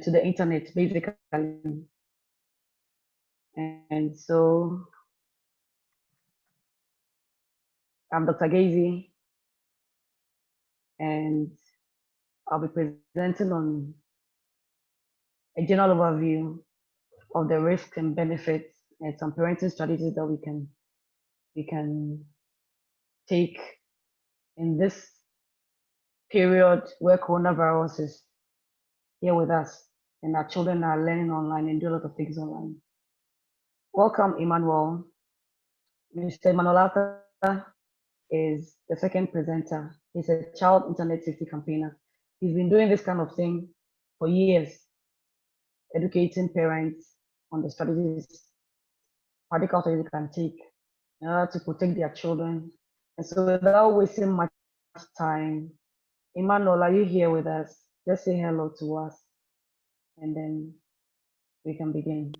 to the internet, basically. And so I'm Dr. Gazy, and I'll be presenting on a general overview of the risks and benefits and some parenting strategies that we can take in this period where coronavirus is here with us and our children are learning online and do a lot of things online. Welcome, Emmanuel. Mr. Emmanuel Alta is the second presenter. He's a child internet safety campaigner. He's been doing this kind of thing for years, educating parents on the strategies, practical strategies they can take in order to protect their children. And so without wasting much time, Emmanuel, are you here with us? Just say hello to us, and then we can begin.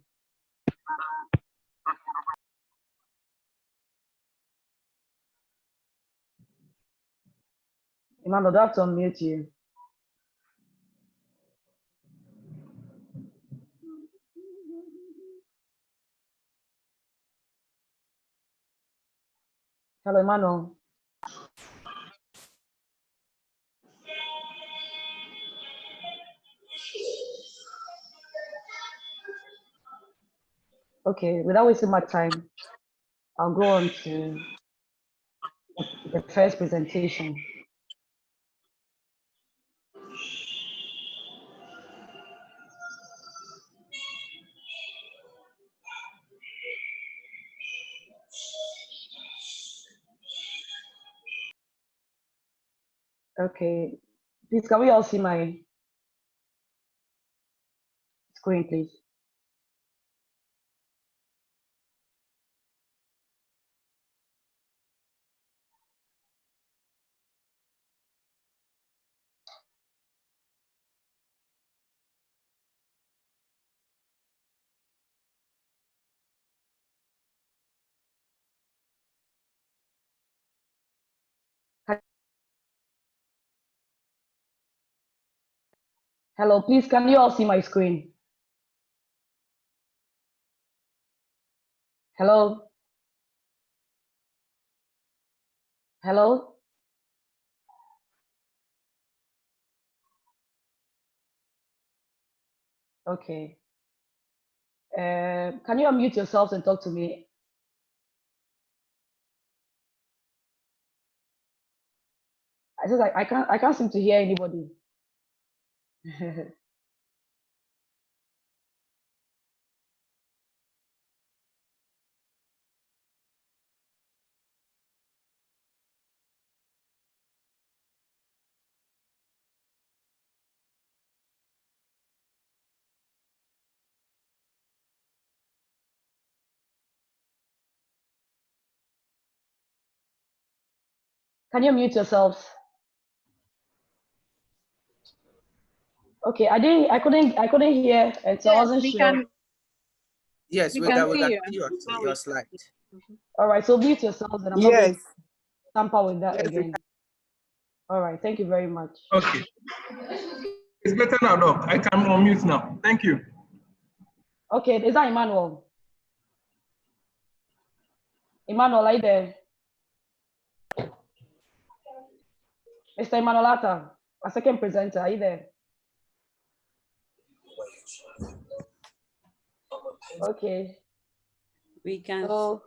Emmanuel, do I have to unmute you? Hello, Emmanuel. Okay, without wasting much time, I'll go on to the first presentation. Okay, please, can we all see my screen, please? Hello, please, can you all see my screen? Hello? Hello? Okay. Can you unmute yourselves and talk to me? I said I can't seem to hear anybody. Can you mute yourselves? Okay, I couldn't hear, and so I wasn't sure. Yes, we can see your slide. All right, so mute yourselves, and I'm not going to tamper with that again. All right, thank you very much. Okay. It's better now, Doc. I can unmute now. Thank you. Okay, is that Emmanuel? Emmanuel, are you there? Mr. Emmanuel Atta, a second presenter, are you there? Okay. We can. So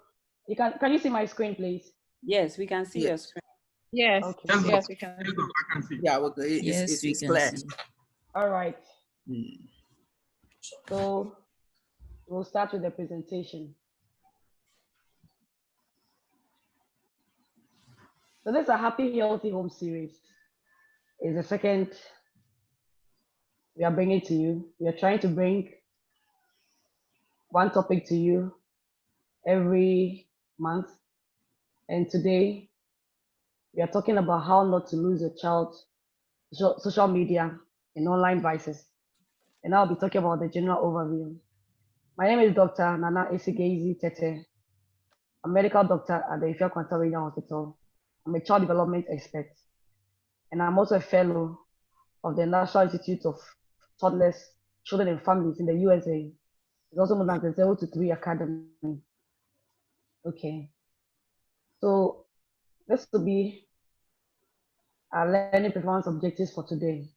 can you see my screen, please? Yes, we can see your screen. Yes. Okay. Yes, we can. Yes, Doc, I can see. Yeah, it's clear. All right. So we'll start with the presentation. So this is a Happy Healthy Home series. It's the second we are bringing to you. We are trying to bring one topic to you every month. And today we are talking about how not to lose your child to social media and online vices. And I'll be talking about the general overview. My name is Dr. Nana Esigezi Tete. I'm a medical doctor at the Ifea Kwanta Regional Hospital. I'm a child development expert. And I'm also a fellow of the National Institute of Toddlers children and families in the USA. It's also known as the 0 to 3 Academy. Okay. So this will be our learning performance objectives for today.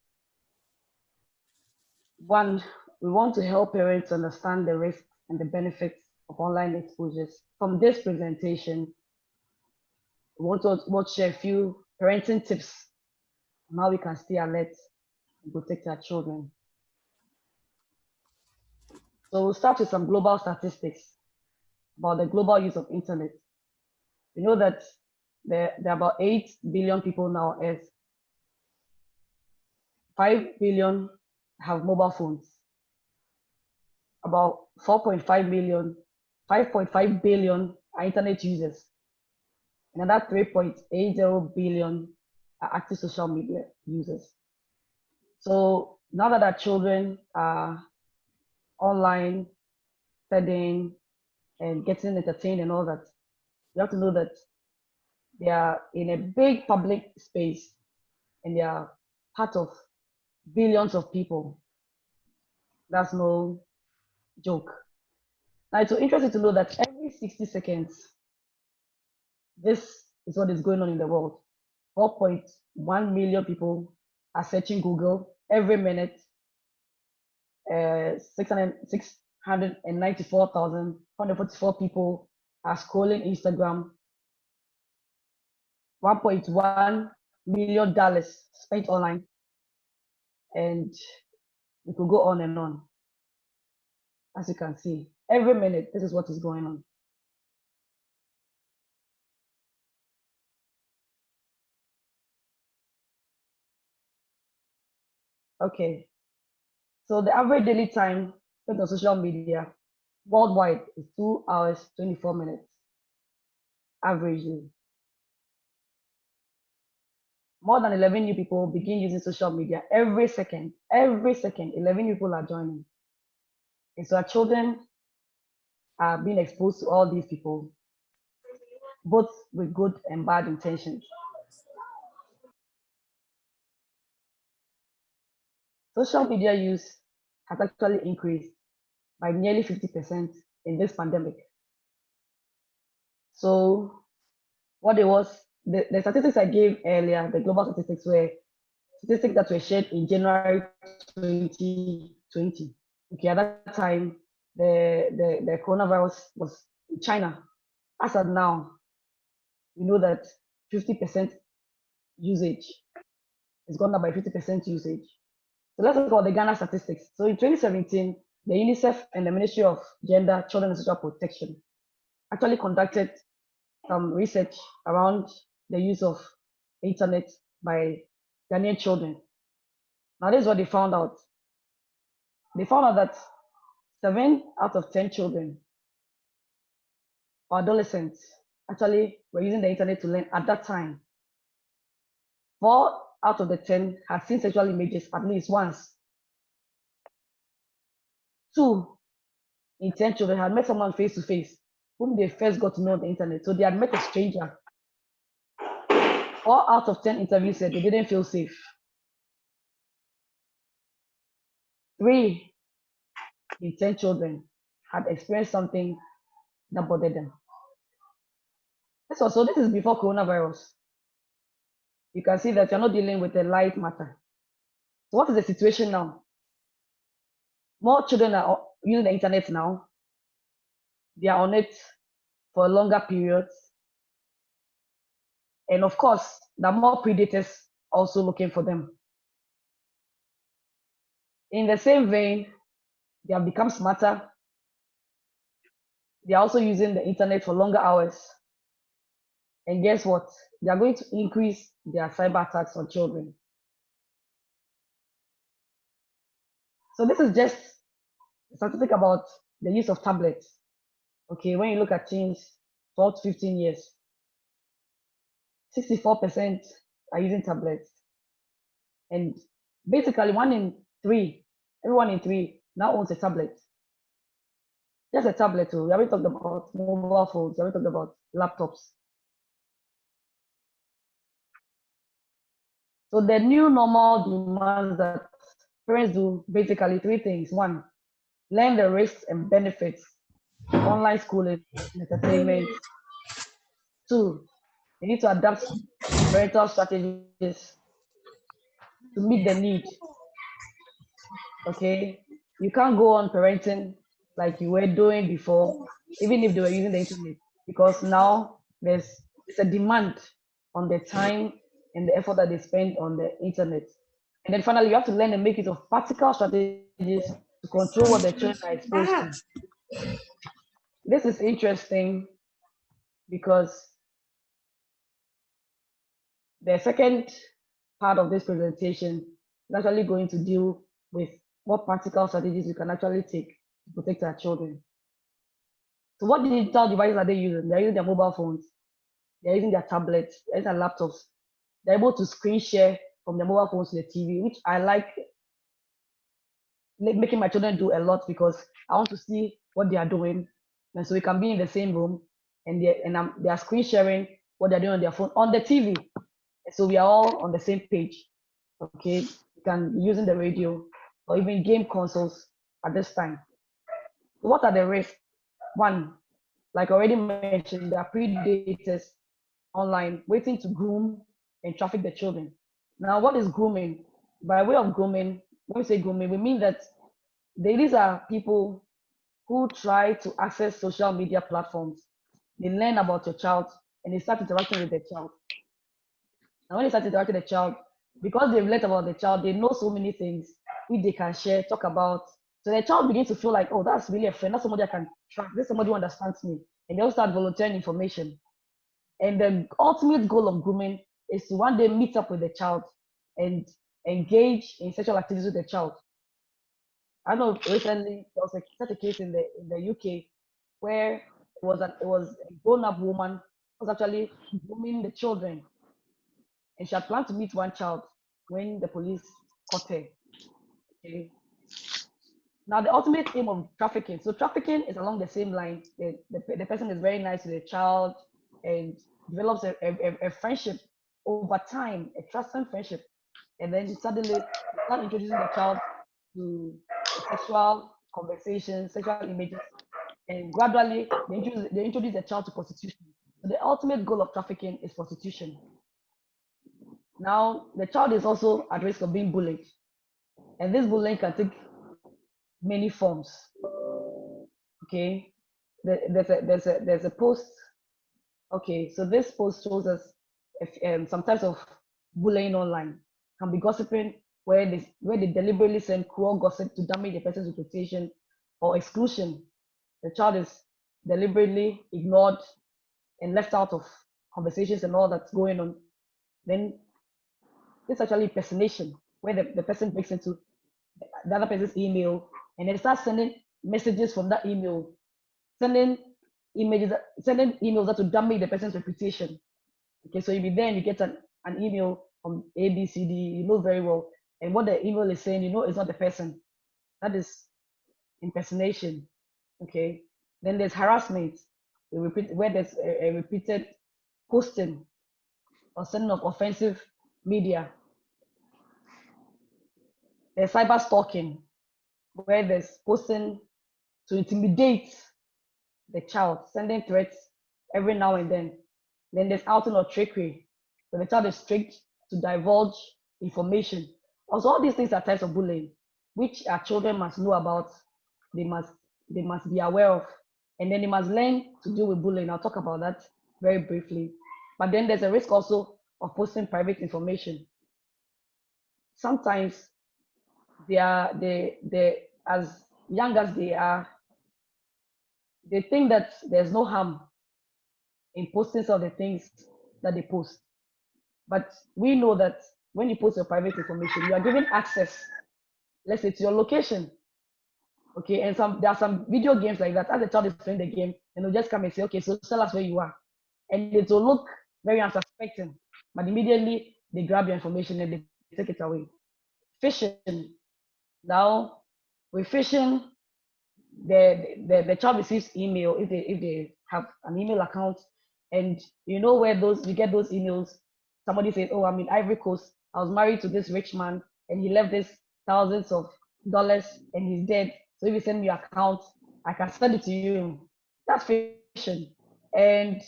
One, we want to help parents understand the risks and the benefits of online exposures. From this presentation, we want to share a few parenting tips on how we can stay alert and protect our children. So we'll start with some global statistics about the global use of internet. We know that there are about 8 billion people now on Earth. 5 billion have mobile phones. About 4.5 million, 5.5 billion are internet users. Another 3.80 billion are active social media users. So now that our children are online, studying, and getting entertained and all that, you have to know that they are in a big public space and they are part of billions of people. That's no joke. Now, it's so interesting to know that every 60 seconds, this is what is going on in the world. 4.1 million people are searching Google every minute. 694,444 people are scrolling Instagram. $1.1 million spent online. And we could go on and on. As you can see, every minute, this is what is going on. Okay, so the average daily time spent on social media worldwide is 2 hours, 24 minutes, averagely. More than 11 new people begin using social media every second. Every second, 11 people are joining. And so our children are being exposed to all these people, both with good and bad intentions. Social media use has actually increased by nearly 50% in this pandemic. So what it was, the statistics I gave earlier, the global statistics were statistics that were shared in January 2020. Okay, at that time, the coronavirus was in China. As of now, we know that 50% usage has gone up by 50% usage. So let's look at the Ghana statistics. So in 2017, the UNICEF and the Ministry of Gender, Children and Social Protection actually conducted some research around the use of internet by Ghanaian children. Now, this is what they found out. They found out that 7 out of 10 children or adolescents actually were using the internet to learn at that time. 4 out of the 10 had seen sexual images at least once. 2 in 10 children had met someone face to face whom they first got to know on the internet. So they had met a stranger. 4 out of 10 interviews said they didn't feel safe. 3 in 10 children had experienced something that bothered them. This is before coronavirus. You can see that you're not dealing with a light matter. So what is the situation now? More children are using the internet now. They are on it for longer periods. And of course, there are more predators also looking for them. In the same vein, they have become smarter. They are also using the internet for longer hours. And guess what? They are going to increase their cyber attacks on children. So this is just a statistic about the use of tablets. Okay, when you look at teens 12 to 15 years, 64% are using tablets. And basically 1 in 3, everyone in 3 now owns a tablet. Just a tablet too. We haven't talked about mobile phones, we haven't talked about laptops. So the new normal demands that parents do basically three things. One, learn the risks and benefits of online schooling and entertainment. Two, they need to adapt parental strategies to meet the need. Okay, you can't go on parenting like you were doing before, even if they were using the internet, because now there's a demand on the time and the effort that they spend on the internet. And then finally, you have to learn and make use of practical strategies to control what the children are exposed to. This is interesting because the second part of this presentation is actually going to deal with what practical strategies we can actually take to protect our children. So what digital devices are they using? They're using their mobile phones, they're using their tablets, they're using their laptops. They're able to screen share from their mobile phones to the TV, which I like making my children do a lot because I want to see what they are doing. And so we can be in the same room and they are screen sharing what they're doing on their phone on the TV. So we are all on the same page. Okay, you can be using the radio or even game consoles at this time. So what are the risks? One, like already mentioned, there are predators online waiting to groom and traffic the children. Now, what is grooming? By way of grooming, when we say grooming, we mean that these are people who try to access social media platforms. They learn about your child and they start interacting with the child. Now, when they start interacting with the child, because they've learned about the child, they know so many things which they can share, talk about. So the child begins to feel like, oh, that's really a friend. That's somebody I can trust. This is somebody who understands me. And they'll start volunteering information. And the ultimate goal of grooming is to one day meet up with the child and engage in sexual activities with the child. I know recently there was such a case in the UK where it was a grown-up woman who was actually grooming the children, and she had planned to meet one child when the police caught her. Okay. Now the ultimate aim of trafficking. So trafficking is along the same line. The person is very nice to the child and develops a friendship over time, a trusting friendship, and then suddenly they start introducing the child to sexual conversations, sexual images, and gradually they introduce the child to prostitution. So the ultimate goal of trafficking is prostitution. Now the child is also at risk of being bullied, and this bullying can take many forms. Okay, there's a post. Okay, so this post shows us some types of bullying online. Can be gossiping, where they deliberately send cruel gossip to damage the person's reputation, or exclusion. The child is deliberately ignored and left out of conversations and all that's going on. Then this actually impersonation, where the person breaks into the other person's email and then starts sending messages from that email, sending images, sending emails that to damage the person's reputation. Okay, so you be there and you get an email from ABCD, you know very well, and what the email is saying, you know, it's not the person. That is impersonation. Okay, then there's harassment, where there's a repeated posting or sending of offensive media. There's cyber stalking, where there's posting to intimidate the child, sending threats every now and then. Then there's outing or trickery, where the child is tricked to divulge information. Also, all these things are types of bullying, which our children must know about. They must be aware of, and then they must learn to deal with bullying. I'll talk about that very briefly. But then there's a risk also of posting private information. Sometimes they as young as they are, they think that there's no harm in posting some of the things that they post. But we know that when you post your private information, you are given access, let's say, to your location. Okay, and there are some video games like that. As the child is playing the game, and they'll just come and say, okay, so tell us where you are. And it will look very unsuspecting, but immediately they grab your information and they take it away. Phishing. Now, with phishing, the child receives email if they have an email account, and you know where you get those emails. Somebody says, oh, I'm in Ivory Coast. I was married to this rich man, and he left this thousands of dollars and he's dead. So if you send me your account, I can send it to you. That's phishing. And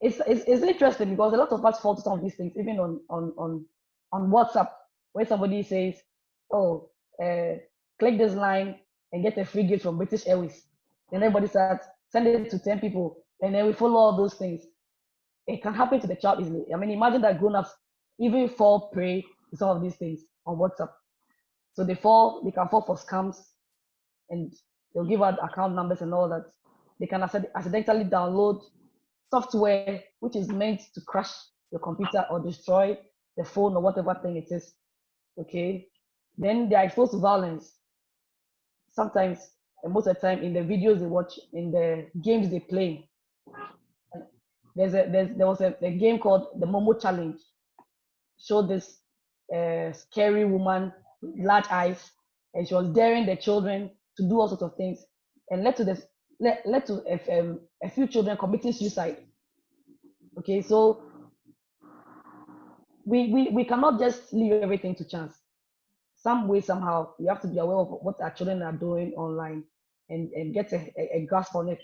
it's interesting because a lot of us fall to some of these things, even on WhatsApp, where somebody says, oh, click this line and get a free gift from British Airways. Then everybody starts, send it to 10 people, and then we follow all those things. It can happen to the child easily. I mean, imagine that grown-ups even fall prey to some of these things on WhatsApp. So they can fall for scams, and they'll give out account numbers and all that. They can accidentally download software which is meant to crash your computer or destroy the phone or whatever thing it is. Okay. Then they are exposed to violence. Sometimes, and most of the time, in the videos they watch, in the games they play. There was a game called the Momo Challenge. Showed this scary woman with large eyes, and she was daring the children to do all sorts of things, and led to a few children committing suicide. Okay, so we cannot just leave everything to chance. Some way, somehow, we have to be aware of what our children are doing online and get a grasp on it.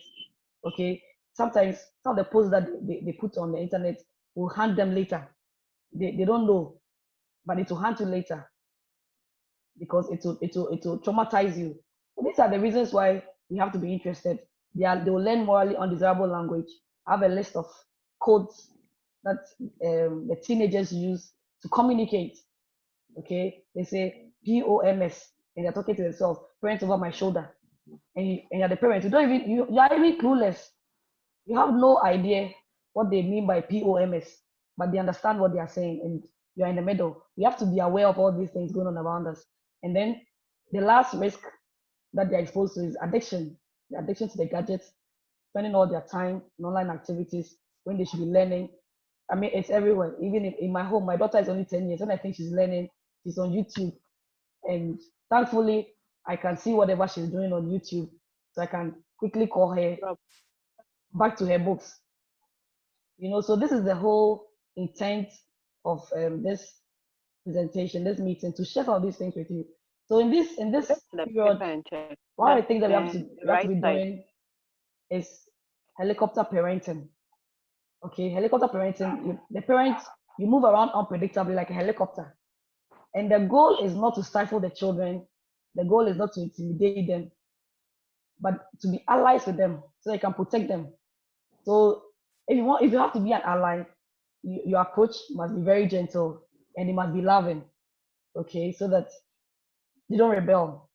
Okay, sometimes some of the posts that they put on the internet will haunt them later. They don't know, but it will haunt you later because it will traumatize you. So these are the reasons why we have to be interested. They will learn morally undesirable language. I have a list of codes that the teenagers use to communicate. Okay, they say POMS, and they're talking to themselves, parents over my shoulder, and you're the parent. You are even clueless. You have no idea what they mean by POMS, but they understand what they are saying, and you're in the middle. We have to be aware of all these things going on around us. And then the last risk that they're exposed to is addiction. The addiction to the gadgets, spending all their time in online activities when they should be learning. I mean, it's everywhere. Even in my home, my daughter is only 10 years. When I think she's learning, she's on YouTube. And thankfully, I can see whatever she's doing on YouTube. So I can quickly call her back to her books. So this is the whole intent of this presentation, this meeting, to share all these things with you. So in this period, one of the things that we have to be doing is helicopter parenting. Okay, helicopter parenting, the parents, you move around unpredictably like a helicopter. And the goal is not to stifle the children. The goal is not to intimidate them, but to be allies with them so you can protect them. So if you have to be an ally, your approach must be very gentle and it must be loving. Okay, so that you don't rebel.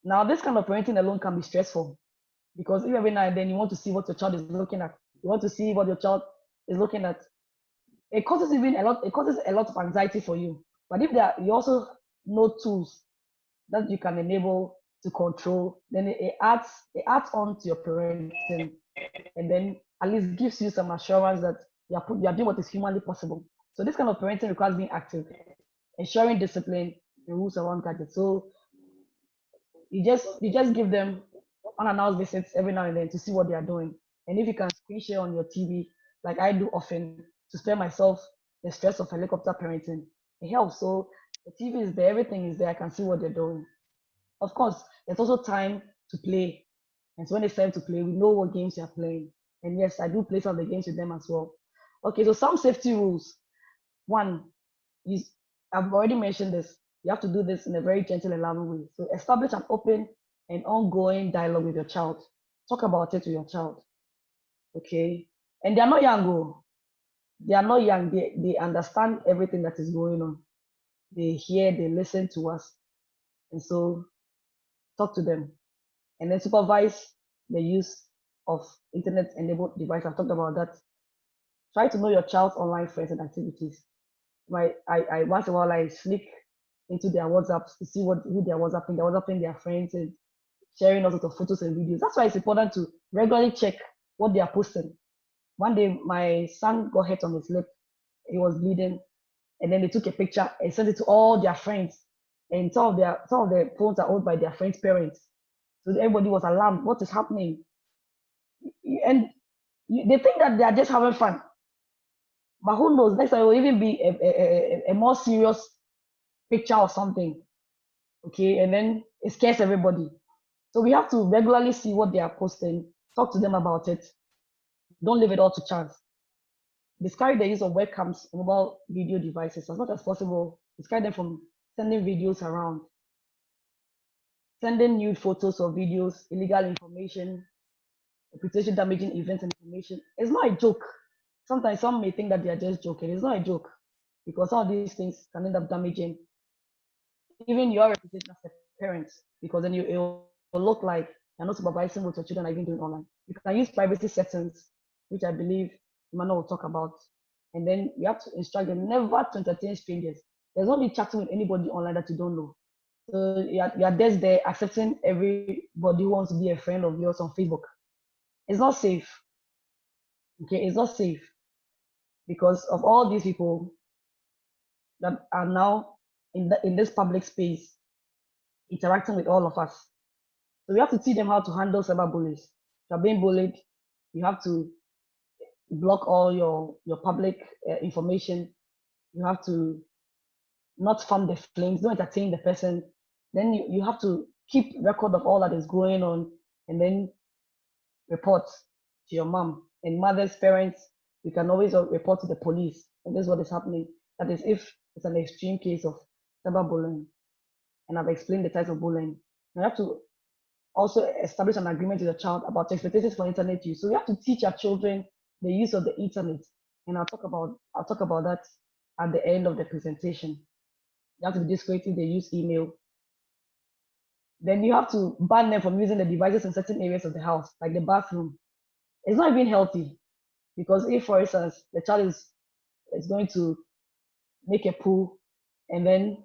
Now, this kind of parenting alone can be stressful because if every now and then you want to see what your child is looking at, you want to see what your child is looking at. It causes a lot of anxiety for you. But if you also know tools that you can enable to control, then it adds on to your parenting, and then at least gives you some assurance that you are doing what is humanly possible. So this kind of parenting requires being active, ensuring discipline, and rules around gadgets. So you just give them unannounced visits every now and then to see what they are doing. And if you can screen share on your TV, like I do often, to spare myself the stress of helicopter parenting, it helps. So the TV is there, everything is there, I can see what they're doing. Of course, there's also time to play. And so when it's time to play, we know what games you're playing. And yes, I do play some of the games with them as well. Okay, so some safety rules. One is, I've already mentioned this, you have to do this in a very gentle and loving way. So establish an open and ongoing dialogue with your child. Talk about it with your child. Okay, and they are not young. They are not young. They understand everything that is going on. They hear, they listen to us. And so talk to them. And then supervise the use of internet-enabled devices. I've talked about that. Try to know your child's online friends and activities. I once in a while I sneak into their WhatsApps to see who they're WhatsApping their friends and sharing all sorts of photos and videos. That's why it's important to regularly check what they are posting. One day, my son got hurt on his lip. He was bleeding, and then they took a picture and sent it to all their friends. And some of the phones are owned by their friends' parents. So everybody was alarmed. What is happening? And they think that they are just having fun. But who knows? Next time it will even be a more serious picture or something. okay, and then it scares everybody. So we have to regularly see what they are posting, talk to them about it. Don't leave it all to chance. Discourage the use of webcams and mobile video devices as much as possible. Discourage them from sending videos around, sending nude photos or videos, illegal information, reputation damaging events and information. It's not a joke. Sometimes some may think that they are just joking. It's not a joke because some of these things can end up damaging even your reputation as a parent, because then it will look like you're not supervising what your children are even doing online. You can use privacy settings, which I believe Emmanuel will talk about. And then you have to instruct them never to entertain strangers. There's no be chatting with anybody online that you don't know. So you're just there accepting everybody who wants to be a friend of yours on Facebook. It's not safe. Okay, it's not safe because of all these people that are now in this public space interacting with all of us. So we have to teach them how to handle cyberbullies. If you're being bullied, you have to block all your public information. You have to not fan the flames, don't entertain the person. Then you have to keep record of all that is going on and then report to your mom and mother's parents. You can always report to the police. And this is what is happening. That is if it's an extreme case of cyberbullying. And I've explained the types of bullying. You have to also establish an agreement with the child about expectations for internet use. So we have to teach our children the use of the internet. And I'll talk about that at the end of the presentation. You have to be discreet if they use email. Then you have to ban them from using the devices in certain areas of the house, like the bathroom. It's not even healthy because if, for instance, the child is going to make a poo and then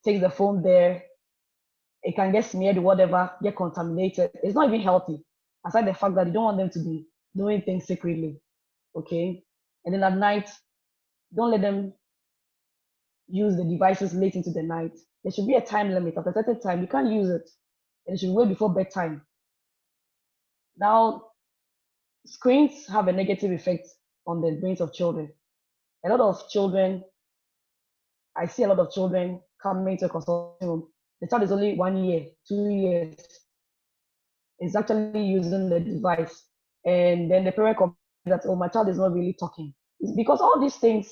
takes the phone there, it can get smeared, whatever, get contaminated. It's not even healthy, aside the fact that you don't want them to be doing things secretly, okay? And then at night, don't let them use the devices late into the night. There should be a time limit. After a certain time, you can't use it. And it should wait before bedtime. Now, screens have a negative effect on the brains of children. A lot of children, I see a lot of children coming to a consulting room. The child is only 1 year, 2 years, is actually using the device. And then the parent complains that, oh, my child is not really talking. It's because all these things,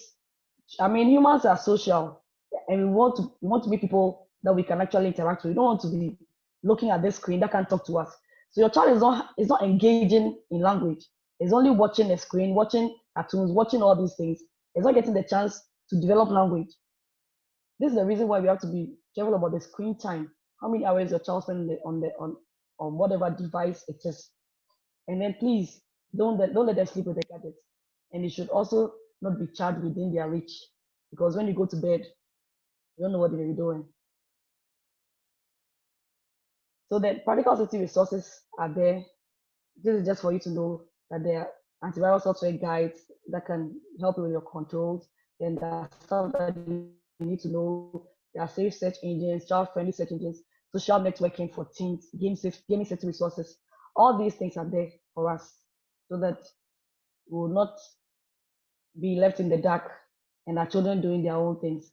I mean, humans are social and we want to be people that we can actually interact with. We don't want to be looking at the screen that can talk to us. So your child is not engaging in language. It's only watching a screen, watching cartoons, watching all these things. It's not getting the chance to develop language. This is the reason why we have to be careful about the screen time. How many hours your child spends on whatever device it is. And then please don't let them sleep with the gadgets. And it should also not be charged within their reach, because when you go to bed, you don't know what they're doing. So the practical safety resources are there. This is just for you to know that there are antiviral software guides that can help you with your controls. Then there are stuff that you need to know. There are safe search engines, child-friendly search engines, social networking for teens, gaming safety resources. All these things are there for us so that we will not be left in the dark and our children doing their own things.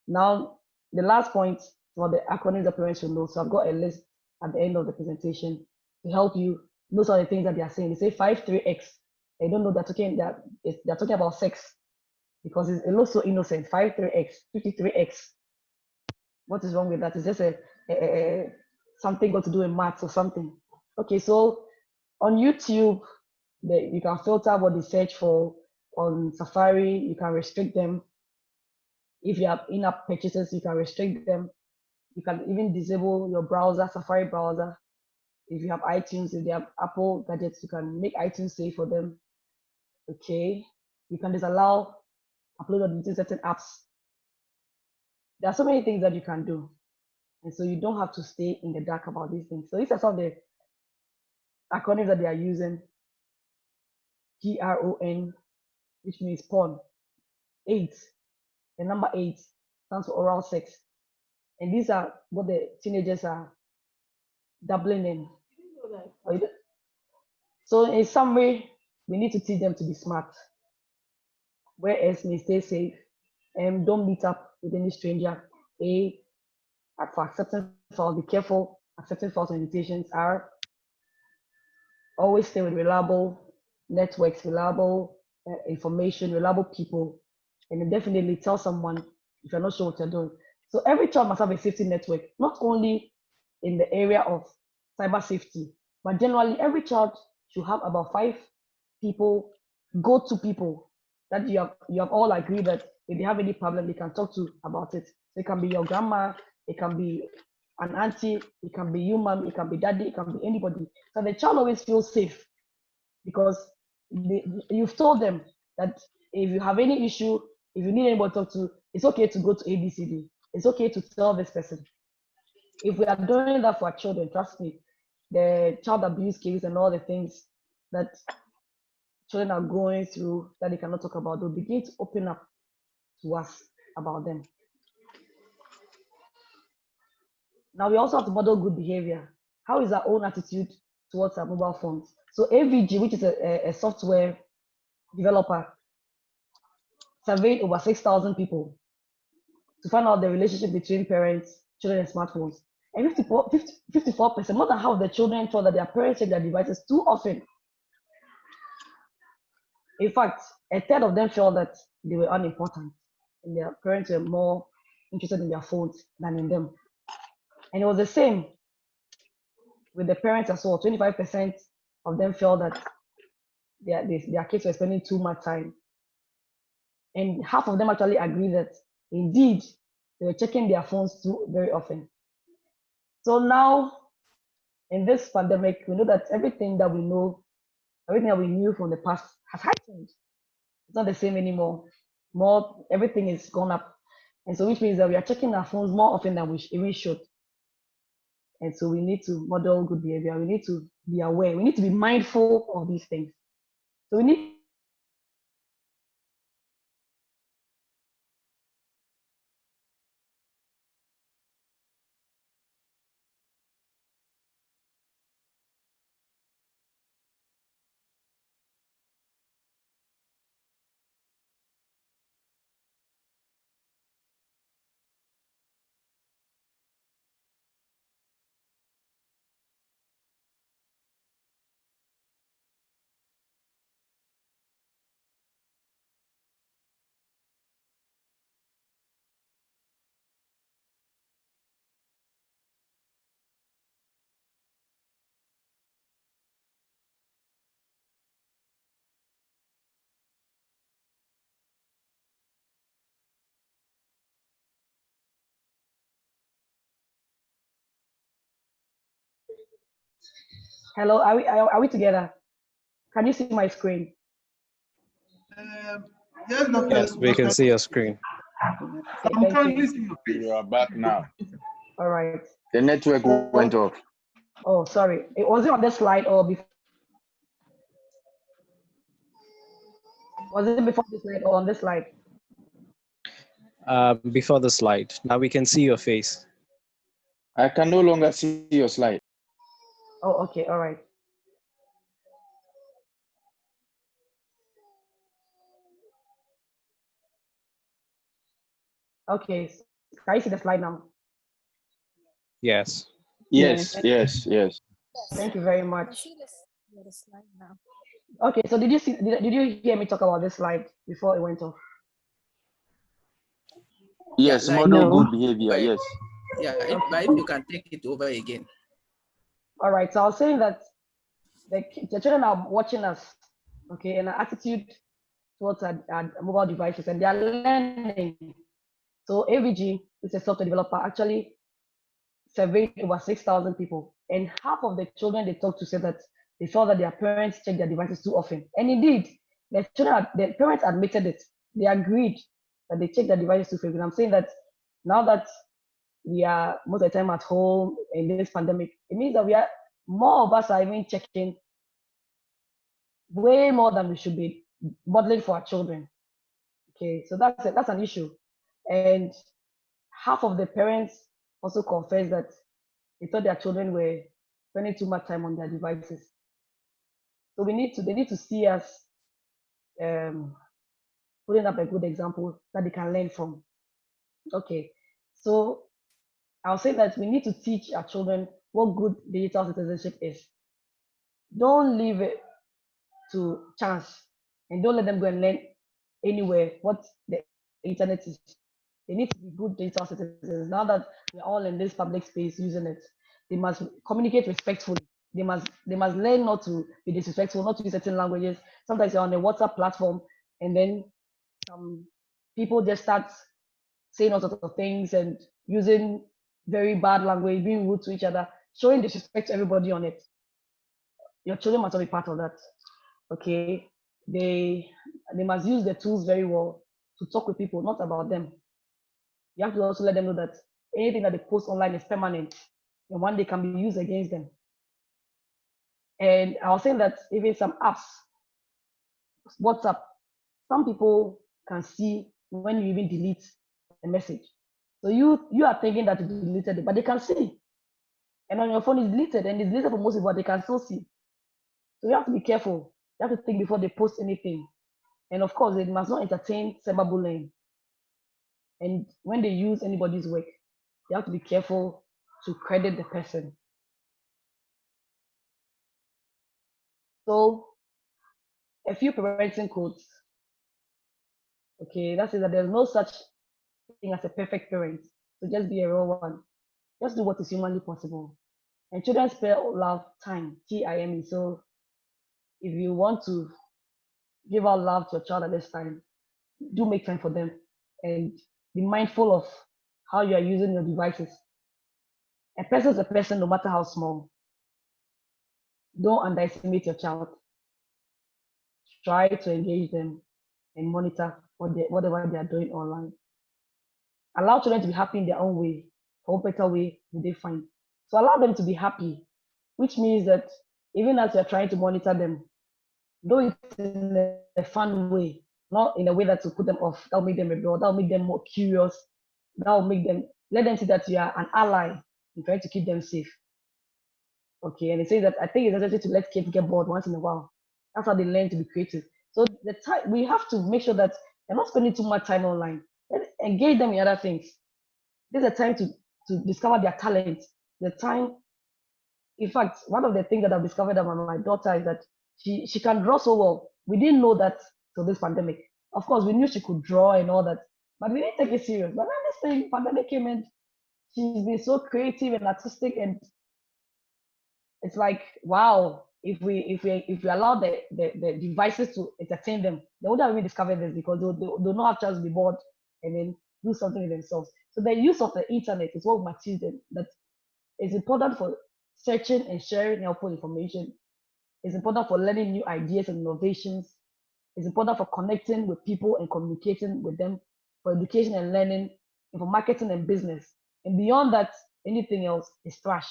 Now, the last point for the acronyms that parents should know. So I've got a list at the end of the presentation to help you know some of the things that they are saying. They say 53X. They don't know they're talking about sex because it looks so innocent. 53X, 53X. What is wrong with that? It's just something got to do with maths or something. Okay, so on YouTube, you can filter what they search for. On Safari, you can restrict them. If you have in-app purchases, you can restrict them. You can even disable your browser, Safari browser. If you have iTunes, if they have Apple gadgets, you can make iTunes safe for them. Okay, you can disallow upload of certain apps. There are so many things that you can do. And so you don't have to stay in the dark about these things. So these are some of the acronyms that they are using. GRON, which means porn. 8, the number 8 stands for oral sex. And these are what the teenagers are dabbling in. So in summary, we need to teach them to be smart. Where else may stay safe. Don't meet up with any stranger. for accepting false, be careful accepting false invitations. R, always stay with reliable networks, reliable information, reliable people, and then definitely tell someone if you're not sure what you're doing. So every child must have a safety network, not only in the area of cyber safety, but generally every child should have about 5 people, go-to people that you have all agreed that if they have any problem, they can talk to about it. So it can be your grandma, it can be an auntie, it can be you, mom, it can be daddy, it can be anybody. So the child always feels safe because you've told them that if you have any issue, if you need anybody to talk to, it's okay to go to ABCD. It's okay to tell this person. If we are doing that for our children, trust me, the child abuse cases and all the things that children are going through that they cannot talk about, they'll begin to open up to us about them. Now we also have to model good behavior. How is our own attitude towards our mobile phones? So AVG, which is a software developer, surveyed over 6,000 people to find out the relationship between parents, children, and smartphones. And 54%, more than half of the children thought that their parents check their devices too often. In fact, a third of them felt that they were unimportant and their parents were more interested in their phones than in them. And it was the same with the parents as well. 25% of them felt that their kids were spending too much time. And half of them actually agree that indeed they were checking their phones too very often. So now, in this pandemic, we know that everything that we know, everything that we knew from the past has heightened. It's not the same anymore. Everything is gone up. And so which means that we are checking our phones more often than we even should. And so we need to model good behavior. We need to be aware. We need to be mindful of these things. So we need Hello, are we together? Can you see my screen? Yes, Dr. Yes, we can see your screen. I'm currently seeing your face. You are back now. All right. The network went off. Oh, sorry. Was it on this slide or before? Was it before this slide or on this slide? Before the slide. Now we can see your face. I can no longer see your slide. Oh, okay. All right. Okay. Can you see the slide now? Yes. Yes, yes, yes. Thank you very much. Okay, so did you hear me talk about this slide before it went off? Yes, model good behavior, yes. Yeah, but if you can take it over again. All right, so I was saying that the children are watching us, okay, and our attitude towards our mobile devices, and they are learning. So AVG, which is a software developer, actually surveyed over 6,000 people, and half of the children they talked to said that they felt that their parents check their devices too often. And indeed, the parents admitted it. They agreed that they check their devices too frequently. I'm saying that now that we are most of the time at home in this pandemic, it means that more of us are even checking way more than we should be modeling for our children. Okay, so that's an issue. And half of the parents also confessed that they thought their children were spending too much time on their devices. So they need to see us putting up a good example that they can learn from. Okay, so I'll say that we need to teach our children what good digital citizenship is. Don't leave it to chance, and don't let them go and learn anywhere what the internet is. They need to be good digital citizens. Now that we're all in this public space using it, they must communicate respectfully. They must learn not to be disrespectful, not to use certain languages. Sometimes you're on a WhatsApp platform, and then some people just start saying all sorts of things and using very bad language, being rude to each other, showing disrespect to everybody on it. Your children must not be part of that. Okay, they must use the tools very well to talk with people, not about them. You have to also let them know that anything that they post online is permanent and one day can be used against them. And I was saying that even some apps, WhatsApp, some people can see when you even delete a message. So you are thinking that you deleted it, but they can see. And on your phone it's deleted, and it's deleted for most people, but they can still see. So you have to be careful. You have to think before they post anything. And of course, they must not entertain cyberbullying. And when they use anybody's work, you have to be careful to credit the person. So a few parenting codes. Okay, that is that there's no such thing as a perfect parent. So just be a real one. Just do what is humanly possible. And children spell love time, T-I-M-E. So if you want to give out love to a child at this time, do make time for them and be mindful of how you are using your devices. A person is a person, no matter how small. Don't underestimate your child. Try to engage them and monitor whatever they are doing online. Allow children to be happy in their own way. What better way do they find? So allow them to be happy, which means that even as you're trying to monitor them, do it in a fun way, not in a way that will put them off. That'll make them rebel. That'll make them more curious. That'll make them, let them see that you are an ally in trying to keep them safe. Okay, and they say that I think it's necessary to let kids get bored once in a while. That's how they learn to be creative. So the time we have to make sure that they're not spending too much time online. Engage them in other things. This is a time to discover their talent. The time, in fact, one of the things that I've discovered about my daughter is that she can draw so well. We didn't know that till this pandemic. Of course, we knew she could draw and all that, but we didn't take it serious. But then this thing, pandemic came in, she's been so creative and artistic, and it's like, wow, if we allow the devices to entertain them, they would have even discovered this because they'll not have chance to be bored and then do something with themselves. So the use of the internet is what we must teach them, that it's important for searching and sharing helpful information. It's important for learning new ideas and innovations. It's important for connecting with people and communicating with them, for education and learning, and for marketing and business. And beyond that, anything else is trash,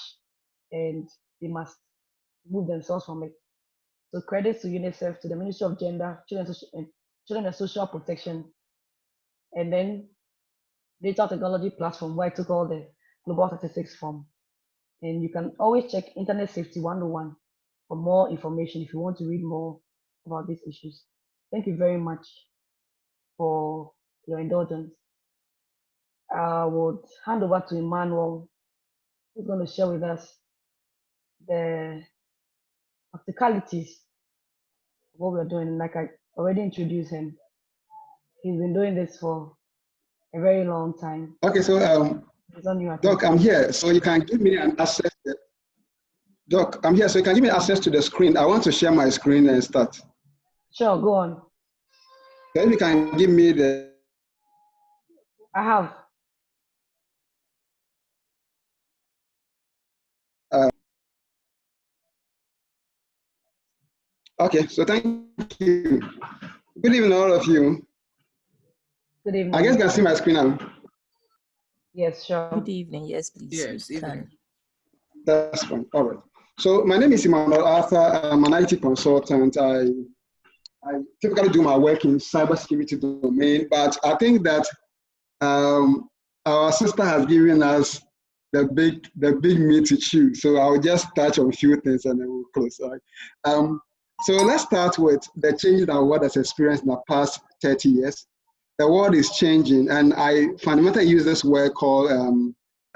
and they must move themselves from it. So credits to UNICEF, to the Ministry of Gender, Children and Social Protection, and then Digital Technology Platform, where I took all the global statistics from. And you can always check Internet Safety 101 for more information if you want to read more about these issues. Thank you very much for your indulgence. I would hand over to Emmanuel, who's going to share with us the practicalities of what we're doing. Like I already introduced him, he's been doing this for a very long time. Okay, so Doc, I'm here, so you can give me an access. Doc, I'm here, so you can give me access to the screen. I want to share my screen and start. Sure, go on. Then you can give me the. I have. Okay, so thank you. Good evening, all of you. Good evening. I guess you can see my screen now. Yes, sure. Good evening. Yes, please. Yes, evening. That's fine. All right. So my name is Emmanuel Arthur. I'm an IT consultant. I typically do my work in cybersecurity domain, but I think that our sister has given us the big meat to chew. So I'll just touch on a few things and then we'll close. All right. So let's start with the changes that our world has experienced in the past 30 years. The world is changing, and I fundamentally use this word called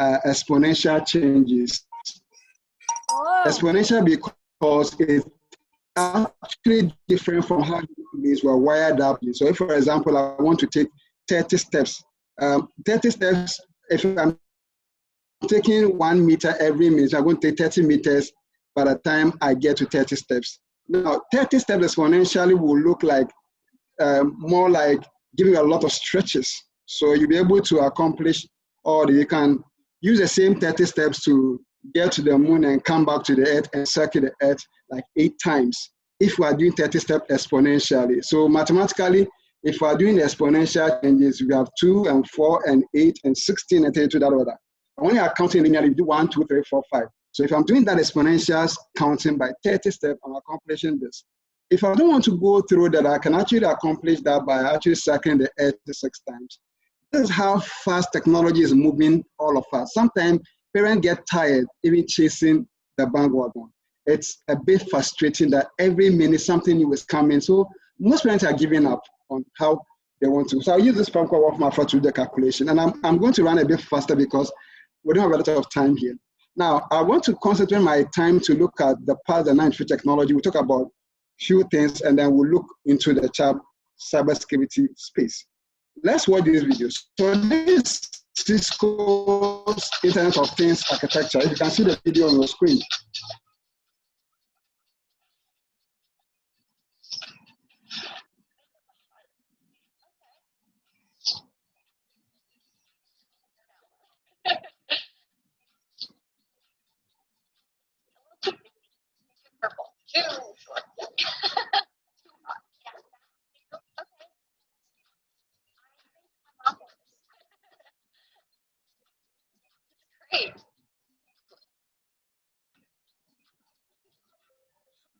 exponential changes. Exponential because it's actually different from how human beings were wired up. So if, for example, I want to take 30 steps, 30 steps, if I'm taking 1 meter every minute, I'm going to take 30 meters by the time I get to 30 steps. Now, 30 steps exponentially will look like more like giving a lot of stretches. So you'll be able to accomplish, or you can use the same 30 steps to get to the moon and come back to the earth and circle the earth like 8 times if we are doing 30 steps exponentially. So mathematically, if we are doing the exponential changes, we have 2 and 4 and 8 and 16 and 32, that order. And when you are counting linearly, you do 1, 2, 3, 4, 5. So if I'm doing that exponential counting by 30 steps, I'm accomplishing this. If I don't want to go through that, I can actually accomplish that by actually circling the earth 6 times. This is how fast technology is moving all of us. Sometimes parents get tired even chasing the bandwagon. It's a bit frustrating that every minute something new is coming. So most parents are giving up on how they want to. So I'll use this program called WorkMath to do the calculation. And I'm going to run a bit faster because we don't have a lot of time here. Now, I want to concentrate my time to look at the past and future technology. We'll talk about few things, and then we'll look into the cybersecurity space. Let's watch this video. So this is Cisco's Internet of Things architecture. You can see the video on your screen.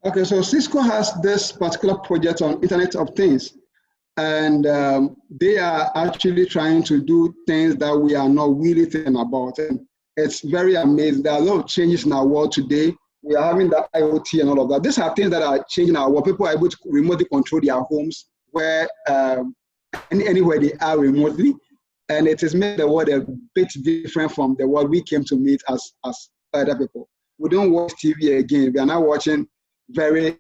Okay, so Cisco has this particular project on Internet of Things, and they are actually trying to do things that we are not really thinking about. And it's very amazing. There are a lot of changes in our world today. We are having the IoT and all of that. These are things that are changing our world. People are able to remotely control their homes where anywhere they are remotely. And it has made the world a bit different from the world we came to meet as other people. We don't watch TV again. We are now watching I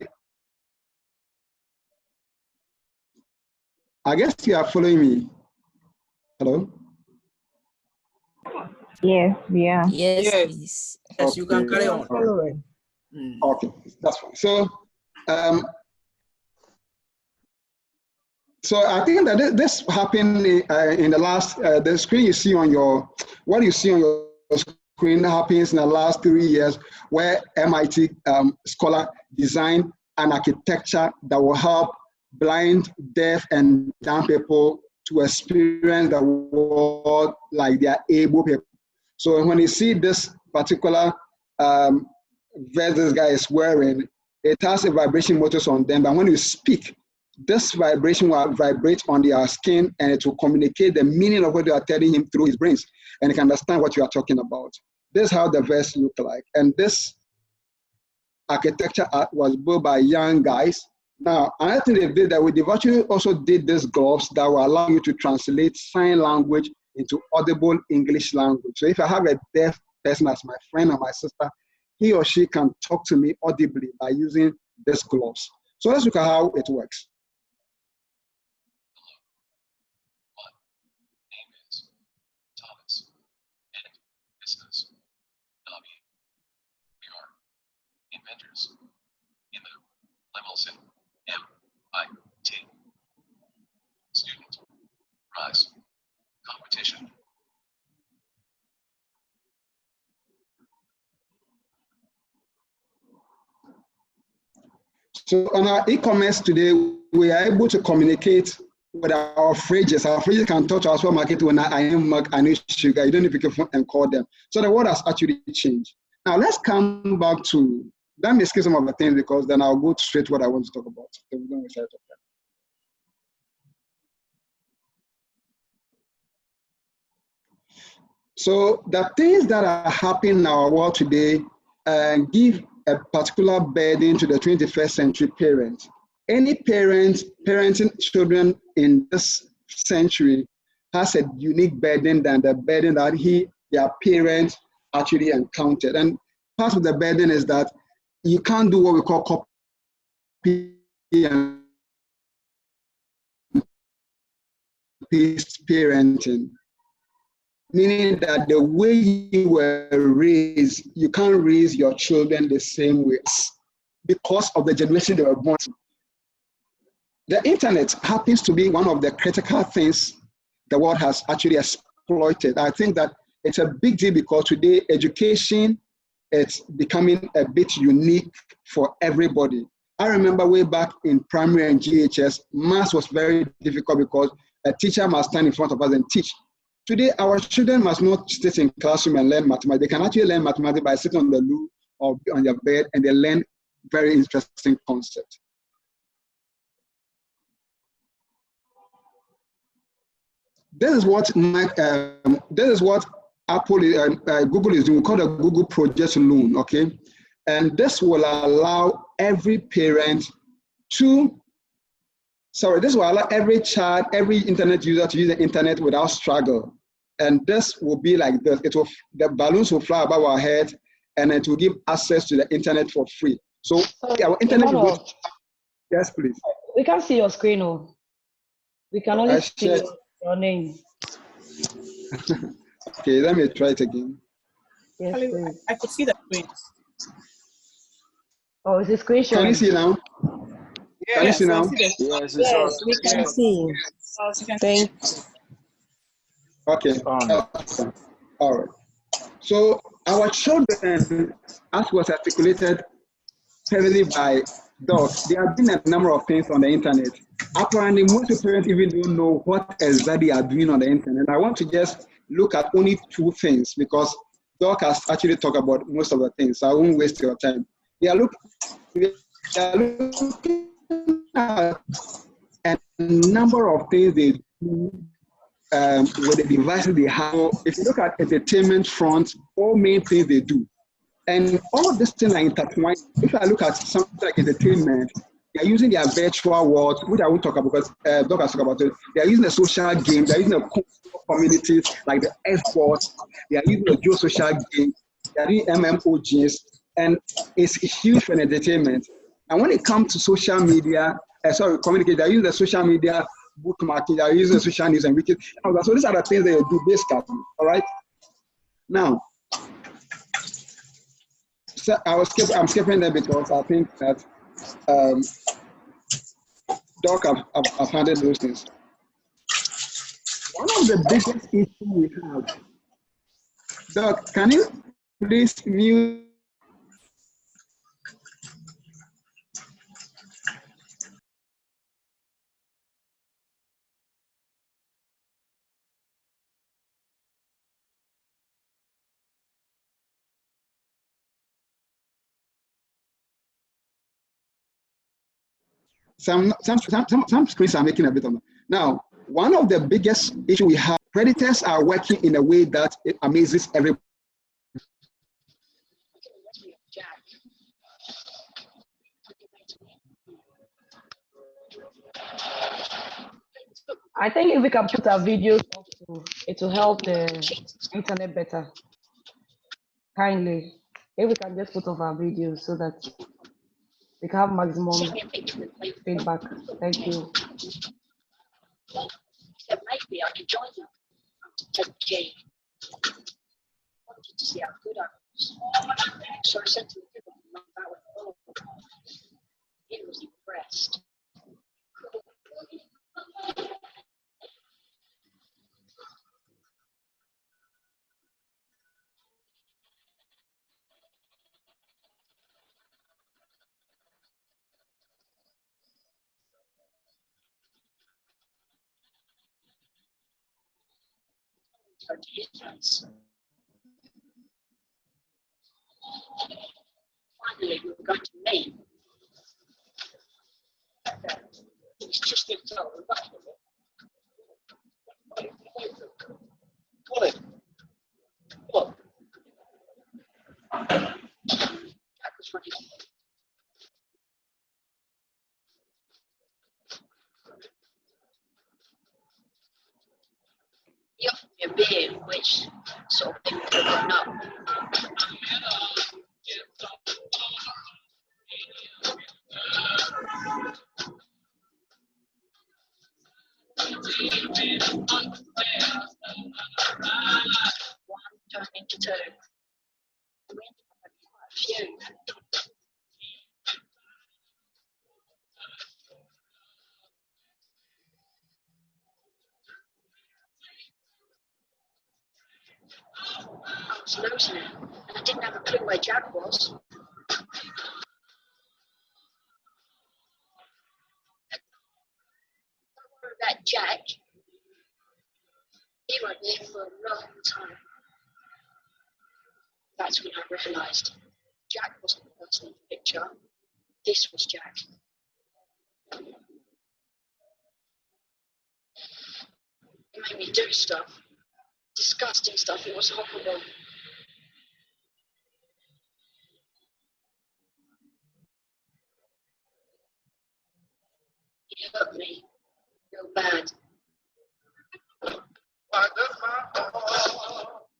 guess you are following me. Hello? Yes, yeah. Yes, please. Yes, okay. You can carry on. Okay, that's fine. So, so I think that this happened in the last, the screen you see on your, what you see on your screen happens in the last 3 years, where MIT scholar designed an architecture that will help blind, deaf, and dumb people to experience the world like they are able people. So when you see this particular vest this guy is wearing, it has a vibration motors on them, but when you speak, this vibration will vibrate on their skin and it will communicate the meaning of what you are telling him through his brains, and he can understand what you are talking about. This is how the vest look like. And this architecture was built by young guys. Now, another thing they did that they actually also did these gloves that will allow you to translate sign language into audible English language. So if I have a deaf person as my friend or my sister, he or she can talk to me audibly by using these gloves. So let's look at how it works. Inventors in the Lemelson MIT Student Prize Competition. So on our e-commerce today, we are able to communicate with our fridges. Our fridges can touch our supermarket when I need milk, I need sugar. You don't need to pick up and call them. So the world has actually changed. Now let's come back to, let me skip some of the things because then I'll go straight to what I want to talk about. So we don't waste our time. So the things that are happening in our world today give a particular burden to the 21st century parent. Any parent parenting children in this century has a unique burden than the burden that he their parents actually encountered. And part of the burden is that you can't do what we call copy and paste parenting, meaning that the way you were raised, you can't raise your children the same way because of the generation they were born to. The internet happens to be one of the critical things the world has actually exploited. I think that it's a big deal because today education is becoming a bit unique for everybody. I remember way back in primary and GHS, maths was very difficult because a teacher must stand in front of us and teach. Today, our children must not sit in classroom and learn mathematics. They can actually learn mathematics by sitting on the loo or on their bed, and they learn very interesting concepts. This is what Apple, Google is doing. We call it Google Project Loon, okay? And this will allow every parent to, this will allow every child, every internet user to use the internet without struggle. And this will be like this. The balloons will fly above our head, and it will give access to the internet for free. So our internet will go. Yes, please. We can't see your screen, oh. We can only see your name. Okay, let me try it again. Yes, please. I could see the screen. Oh, is the screen showing? Can you see now? Yes, can you see now? Yes, yes, we can see. Thank you. Okay. All right. So our children, as was articulated heavily by Doc, they are doing a number of things on the internet. Apparently, most parents even don't know what exactly they are doing on the internet. I want to just look at only two things because Doc has actually talked about most of the things, so I won't waste your time. They are looking at a number of things they do with the devices they have. If you look at entertainment front, all main things they do. And all of these things are intertwined. If I look at something like entertainment, they are using their virtual world, which I won't talk about because Doc has talked about it. They are using the social games, they are using the communities like the Xbox, they are using the geosocial games, they are using MMOGs, and it's huge for entertainment. And when it comes to social media, communicate, they are using the social media bookmarking, they are using the social news and wiki. So these are the things they do basically, all right? Now, so I'm skipping there because I think that Doc have handled those things. One of the biggest issues we have, Doc, can you please mute? Some screens are making a bit of noise. Now, one of the biggest issues we have, predators are working in a way that it amazes everybody. I think if we can put our videos up, it will help the internet better. Kindly, if we can just put off our videos so that we can have maximum feedback. Thank you. Maybe I can join you. Okay. Wanted to see how good I was. So I said to the people about it. He was impressed. To his face. Finally, we were going to me. It was just in time. Come on. Come on. That was funny. He offered me a beer, which sort of Few. I was losing it, and I didn't have a clue where Jack was. That Jack, he won't be here for a long time. That's when I realised Jack wasn't the person in the picture. This was Jack. It made me do stuff, disgusting stuff. It was horrible. It hurt me real bad.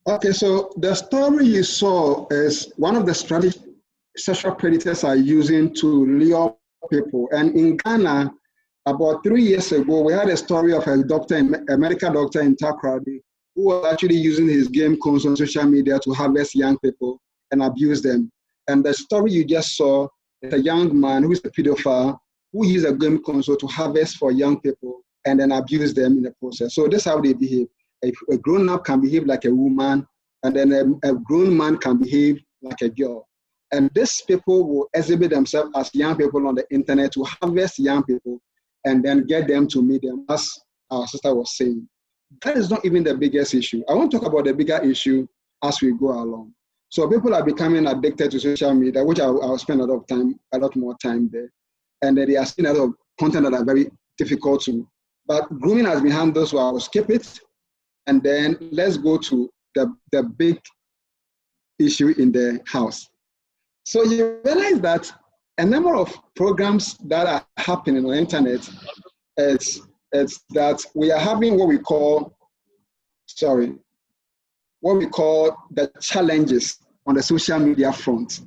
Okay, so the story you saw is one of the strategies sexual predators are using to lure people. And in Ghana, about 3 years ago, we had a story of a doctor, a medical doctor in Takoradi, who was actually using his game console on social media to harvest young people and abuse them. And the story you just saw is a young man who is a pedophile who used a game console to harvest for young people and then abuse them in the process. So that's how they behave. A grown-up can behave like a woman, and then a grown man can behave like a girl. And these people will exhibit themselves as young people on the internet to harvest young people and then get them to meet them, as our sister was saying. That is not even the biggest issue. I want to talk about the bigger issue as we go along. So people are becoming addicted to social media, which I'll spend a lot more time there. And then they are seeing a lot of content that are very difficult to. But grooming has been handled, so I will skip it. And then let's go to the big issue in the house. So you realize that a number of programs that are happening on the internet is that we are having what we call the challenges on the social media front.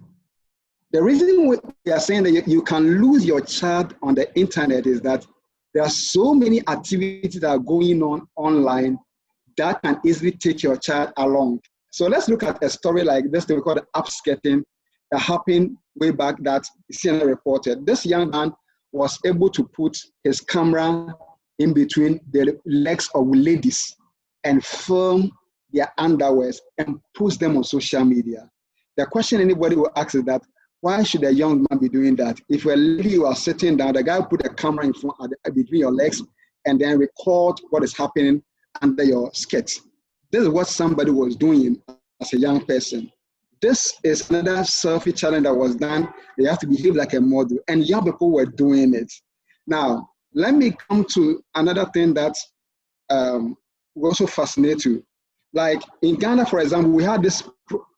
The reason we are saying that you can lose your child on the internet is that there are so many activities that are going on online that can easily take your child along. So let's look at a story like this thing we call the upskirting that happened way back that CNN reported. This young man was able to put his camera in between the legs of ladies and film their underwears and post them on social media. The question anybody will ask is that, why should a young man be doing that? If a lady you are sitting down, the guy will put a camera in front between your legs and then record what is happening under your skirt. This is what somebody was doing as a young person. This is another selfie challenge that was done. They have to behave like a model, and young people were doing it. Now, let me come to another thing that will also fascinate you. Like in Ghana, for example, we had this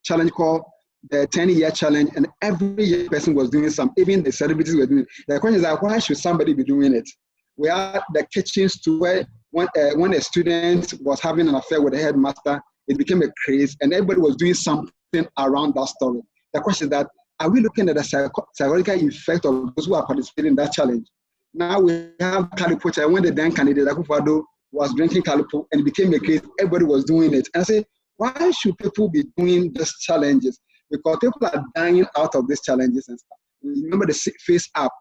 challenge called the 10-year challenge, and every young person was doing something, even the celebrities were doing it. The question is like, why should somebody be doing it? We had the kitchens to where when a student was having an affair with the headmaster, it became a craze, and everybody was doing something around that story. The question is that, are we looking at the psychological effect of those who are participating in that challenge? Now we have Kalipo, and when the then candidate Akufo-Addo was drinking Kalipo and it became a craze, everybody was doing it. And I say, why should people be doing these challenges? Because people are dying out of these challenges and stuff. Remember the Face app?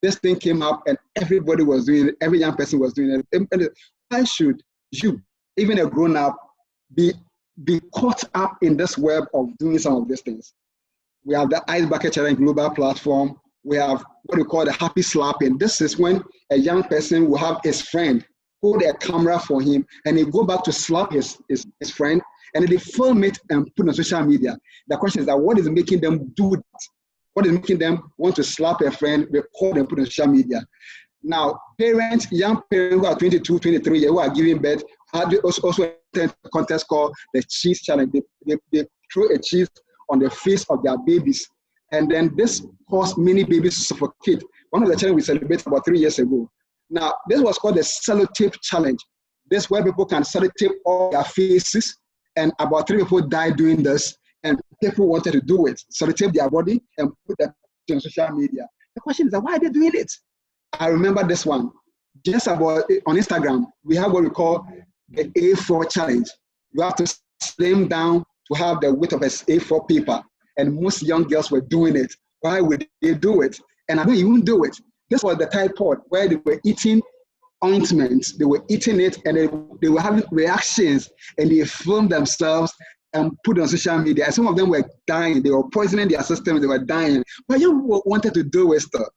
This thing came up and everybody was doing it. Every young person was doing it. Why should you, even a grown-up, be caught up in this web of doing some of these things? We have the Ice Bucket Challenge global platform. We have what we call the happy slapping. This is when a young person will have his friend hold a camera for him and he go back to slap his friend, and then they film it and put it on social media. The question is that, what is making them do that? What is making them want to slap a friend, record and put on social media? Now, parents, young parents who are 22, 23 years, who are giving birth, had also a contest called the cheese challenge. They throw a cheese on the face of their babies. And then this caused many babies to suffocate. One of the challenges we celebrated about 3 years ago. Now, this was called the sellotape challenge. This is where people can sellotape all their faces, and about 3 people died doing this, and people wanted to do it, sellotape their body and put that on social media. The question is, why are they doing it? I remember this one. Just about on Instagram, we have what we call the A4 challenge. You have to slim down to have the width of an A4 paper. and most young girls were doing it. Why would they do it? And I don't even do it. This was the typhoid where they were eating ointments, they were eating it, and they were having reactions, and they filmed themselves and put it on social media. And some of them were dying. They were poisoning their system. They were dying. But you wanted to do it stuff.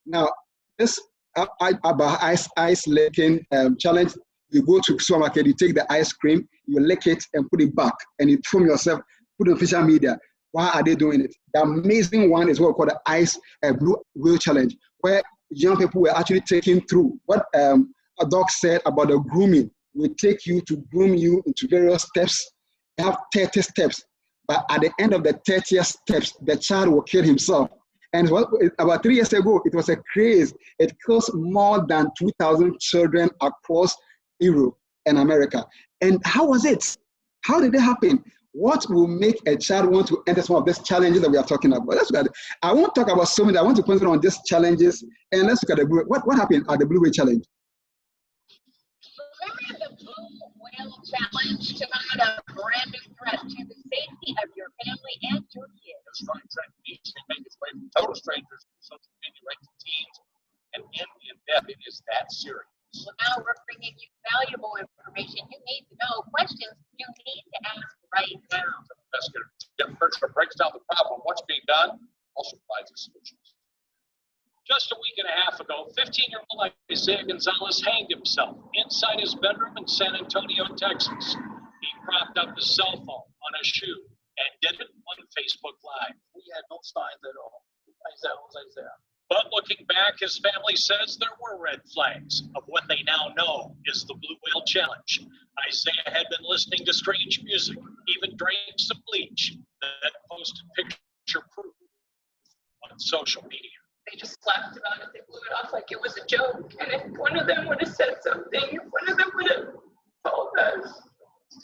Now, this about ice licking challenge, you go to supermarket, you take the ice cream, you lick it and put it back, and you film yourself, put it on social media. Why are they doing it? The amazing one is what we call the ice blue whale challenge, where young people were actually taken through what a doc said about the grooming. We take you to groom you into various steps. You have 30 steps, but at the end of the 30th steps, the child will kill himself. And about 3 years ago, it was a craze. It kills more than 2,000 children across Europe and America. And how was it? How did it happen? What will make a child want to enter some of these challenges that we are talking about? Let's look at it. I won't talk about so many. I want to concentrate on these challenges. And let's look at the blue. What happened at the Blue Whale Challenge? Remember the Blue Whale Challenge to mount a brand new threat to the safety of your family and your kids. It's trying to make its way from total strangers to social media right to teens and in depth. It is that serious. Well, now we're bringing you valuable information you need to know, questions you need to ask right now. The investigator, Jeff Bertram, breaks down the problem, what's being done, also provides the solutions. Just a week and a half ago, 15-year-old Isaiah Gonzalez hanged himself inside his bedroom in San Antonio, Texas. He propped up his cell phone on a shoe and did it on Facebook Live. We had no signs at all. Isaiah. But looking back, his family says there were red flags of what they now know is the Blue Whale Challenge. Isaiah had been listening to strange music, even drank some bleach, that posted picture proof on social media. They just laughed about it. They blew it off like it was a joke. And if one of them would have said something, if one of them would have told us,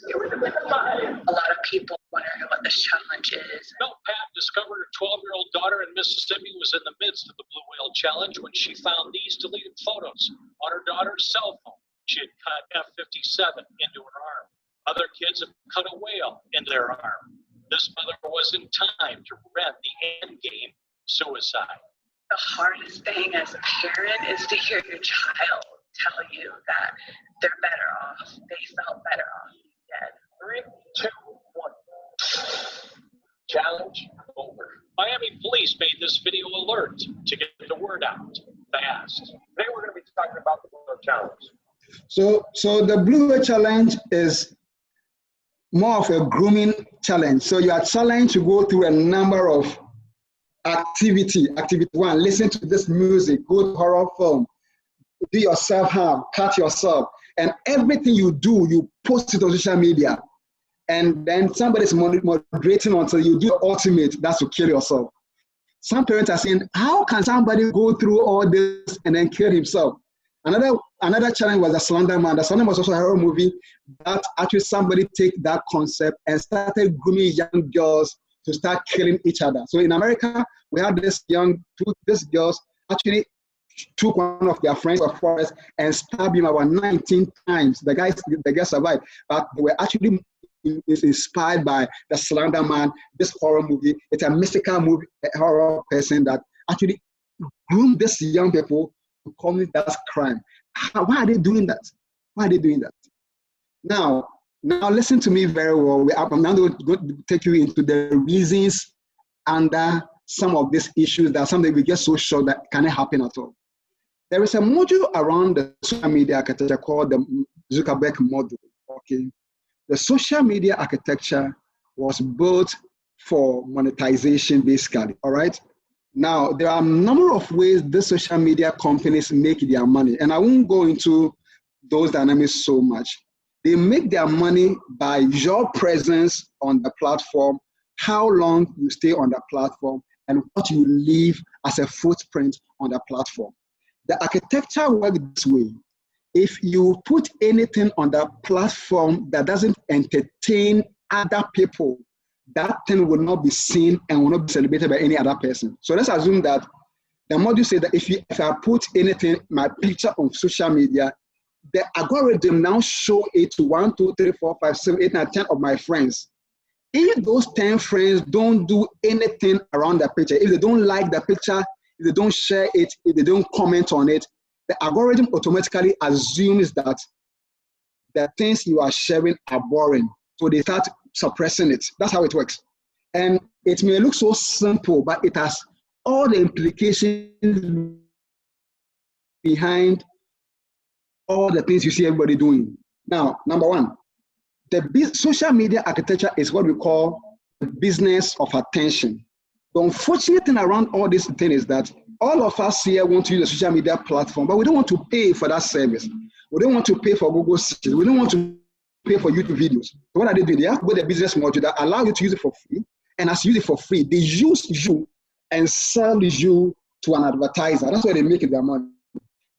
it would have been a lie. A lot of people wondering what this challenge is. Mel Pat discovered her 12-year-old daughter in Mississippi was in the midst of the Blue Whale Challenge when she found these deleted photos on her daughter's cell phone. She had cut F-57 into her arm. Other kids have cut a whale into their arm. This mother was in time to prevent the end game suicide. The hardest thing as a parent is to hear your child tell you that they're better off. They felt better off being dead. 3, 2, 1. Challenge over. Miami police made this video alert to get the word out fast. Today we're going to be talking about the Blue Whale Challenge. So the Blue Whale Challenge is more of a grooming challenge. So you are challenged to go through a number of activity 1, listen to this music, go to horror film, do your self-harm, cut yourself, and everything you do, you post it on social media. And then somebody's moderating until you do the ultimate, that's to kill yourself. Some parents are saying, how can somebody go through all this and then kill himself? Another challenge was the Slender Man. The Slender Man was also a horror movie that actually somebody take that concept and started grooming young girls to start killing each other. So in America, we had these girls actually took one of their friends of forest and stabbed him about 19 times. The guy survived, but they were actually inspired by the Slender Man, this horror movie. It's a mystical movie, a horror person that actually groomed these young people to commit that crime. Why are they doing that? Why are they doing that? Now listen to me very well. I'm now going to take you into the reasons under some of these issues that something we get so shocked that cannot happen at all. There is a module around the social media architecture called the Zuckerberg model. Okay, the social media architecture was built for monetization, basically. All right. Now there are a number of ways the social media companies make their money, and I won't go into those dynamics so much. They make their money by your presence on the platform, how long you stay on the platform, and what you leave as a footprint on the platform. The architecture works this way. If you put anything on the platform that doesn't entertain other people, that thing will not be seen and will not be celebrated by any other person. So let's assume that the module says that if I put anything, my picture on social media, the algorithm now show it to 1, 2, 3, 4, 5, 7, 8, 9, 10 of my friends. If those 10 friends don't do anything around the picture, if they don't like the picture, if they don't share it, if they don't comment on it, the algorithm automatically assumes that the things you are sharing are boring. So they start suppressing it. That's how it works. And it may look so simple, but it has all the implications behind all the things you see everybody doing. Now, number one, the social media architecture is what we call the business of attention. The unfortunate thing around all this thing is that all of us here want to use a social media platform, but we don't want to pay for that service. We don't want to pay for Google Search. We don't want to pay for YouTube videos. So what are they doing? They have to go the business model that allow you to use it for free. And as you use it for free, they use you and sell you to an advertiser. That's why they make it their money.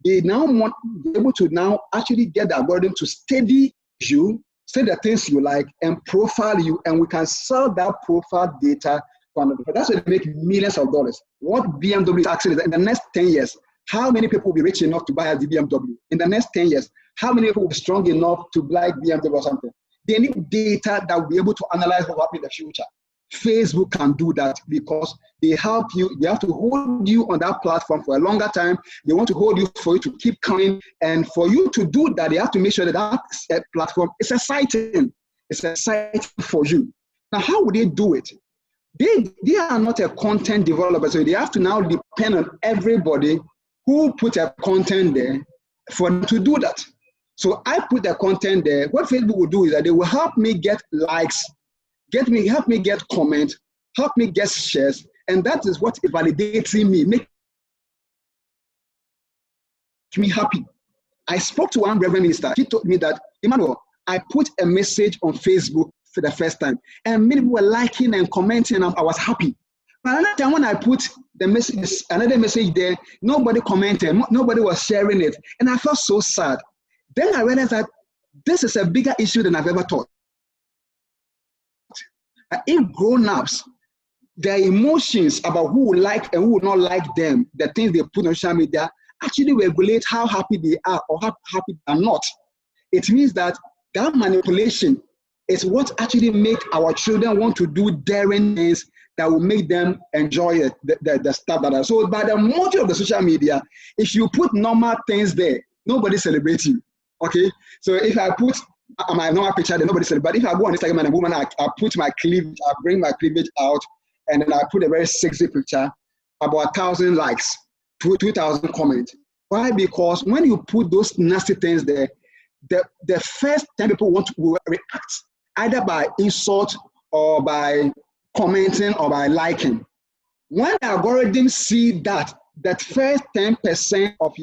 They now want to be able to now actually get the algorithm to study you, say the things you like, and profile you, and we can sell that profile data to an advertiser. That's why they make millions of dollars. What BMW is asking is that in the next 10 years, how many people will be rich enough to buy a BMW? In the next 10 years, how many people will be strong enough to buy BMW or something? They need data that will be able to analyze what will happen in the future. Facebook can do that because they help you. They have to hold you on that platform for a longer time. They want to hold you for you to keep coming. And for you to do that, they have to make sure that that platform is exciting. It's exciting for you. Now, how would they do it? They are not a content developer, so they have to now depend on everybody who put a content there for them to do that. So I put the content there. What Facebook will do is that they will help me get likes, help me get comments, help me get shares, and that is what is validating me, make me happy. I spoke to one Reverend minister. He told me that, Emmanuel, I put a message on Facebook for the first time, and many people were liking and commenting, and I was happy. But another time when I put the message, another message there, nobody commented, nobody was sharing it, and I felt so sad. Then I realized that this is a bigger issue than I've ever thought. If grown-ups, their emotions about who will like and who will not like them, the things they put on social media, actually regulate how happy they are or how happy they are not. It means that that manipulation is what actually make our children want to do daring things that will make them enjoy it, the stuff that are. So by the motive of the social media, if you put normal things there, nobody celebrates you, okay? So if I put my normal picture, then nobody celebrates. But if I go on Instagram and a woman, I put my cleavage, I bring my cleavage out, and then I put a very sexy picture, about 1,000 likes, 2,000 comments. Why? Because when you put those nasty things there, the first time people will react, either by insult or by commenting or by liking. When the algorithms see that first 10% of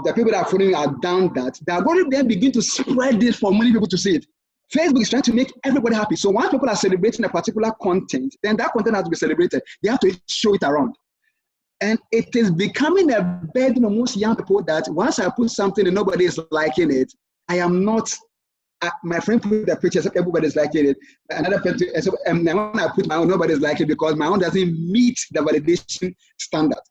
the people that are following you are down that, the algorithm then begin to spread it for many people to see it. Facebook is trying to make everybody happy. So once people are celebrating a particular content, then that content has to be celebrated. They have to show it around. And it is becoming a burden on most young people that once I put something and nobody is liking it, I am not, my friend put the pictures, everybody's liking it. Another person, and when I put my own, nobody's liking it because my own doesn't meet the validation standard.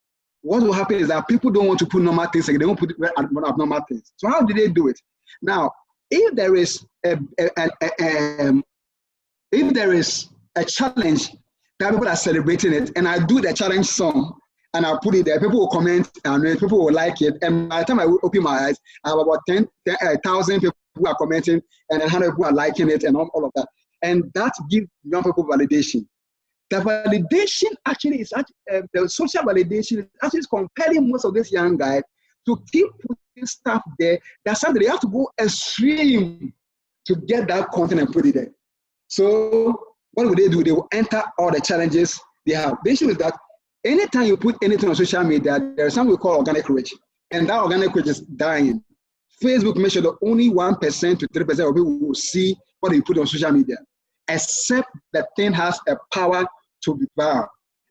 What will happen is that people don't want to put normal things, they won't put abnormal things. So how do they do it? Now, if there is a challenge that people are celebrating it, and I do the challenge song, and I put it there, people will comment, and people will like it, and by the time I open my eyes, I have about 10,000 people who are commenting, and 100 people are liking it, and all of that. And that gives young people validation. The validation actually is, the social validation is actually compelling most of these young guys to keep putting stuff there. That's something they have to go extreme to get that content and put it there. So what will they do? They will enter all the challenges they have. The issue is that anytime you put anything on social media, there is something we call organic reach, and that organic reach is dying. Facebook makes sure that only 1% to 3% of people will see what you put on social media, except that thing has a power to be viral.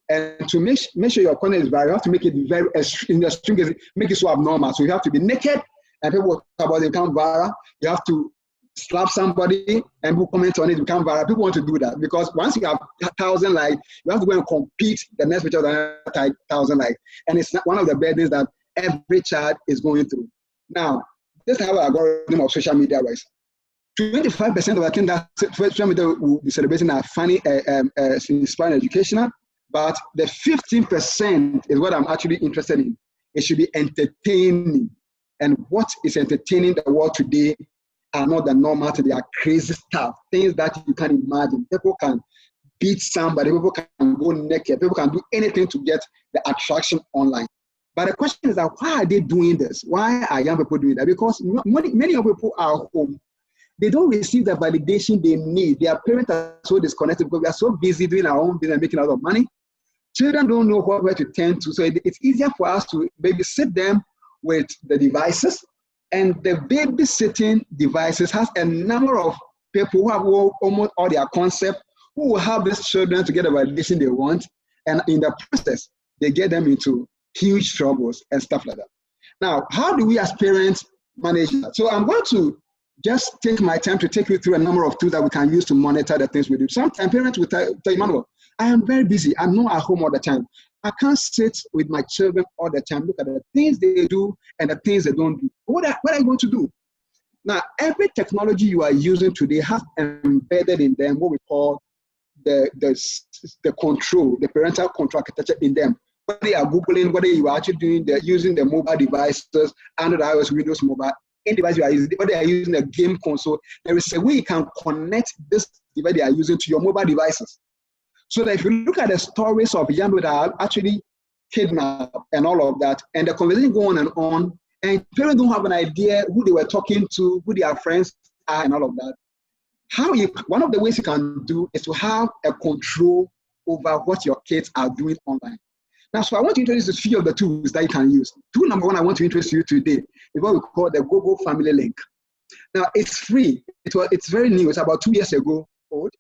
And to make sure your content is viral, you have to make it very in the extreme case, make it so abnormal. So you have to be naked, and people will talk about it, become viral. You have to slap somebody, and people comment on it, become viral. People want to do that because once you have 1,000 likes, you have to go and compete the next picture of 1,000 likes. And it's not one of the burdens that every child is going through. Now, this is how the algorithm of social media works. 25% of the things that social media will be celebrating are funny, inspiring, educational, but the 15% is what I'm actually interested in. It should be entertaining. And what is entertaining the world today are not the normal, they are crazy stuff, things that you can't imagine. People can beat somebody, people can go naked, people can do anything to get the attraction online. But the question is that why are they doing this? Why are young people doing that? Because many young people are home. They don't receive the validation they need. Their parents are so disconnected because we are so busy doing our own business, making a lot of money. Children don't know where to turn to. So it's easier for us to babysit them with the devices. And the babysitting devices has a number of people who have almost all their concept, who will help these children to get the validation they want. And in the process, they get them into huge troubles and stuff like that. Now, how do we as parents manage that? So I'm going to just take my time to take you through a number of tools that we can use to monitor the things we do. Sometimes parents will tell you, Manuel, I am very busy. I'm not at home all the time. I can't sit with my children all the time. Look at the things they do and the things they don't do. What are you going to do? Now, every technology you are using today has embedded in them what we call the control, the parental control architecture in them. Whether they are Googling, whether you are actually doing, they're using the mobile devices, Android, iOS, Windows Mobile, any device you are using, whether they are using a game console, there is a way you can connect this device they are using to your mobile devices. So that if you look at the stories of young people that are actually kidnapped and all of that, and the conversation go on, and parents don't have an idea who they were talking to, who their friends are, and all of that. One of the ways you can do is to have a control over what your kids are doing online. Now, so I want to introduce a few of the tools that you can use. Tool number one I want to introduce you today is what we call the Google Family Link. Now, it's free. It's very new. It's about 2 years ago old.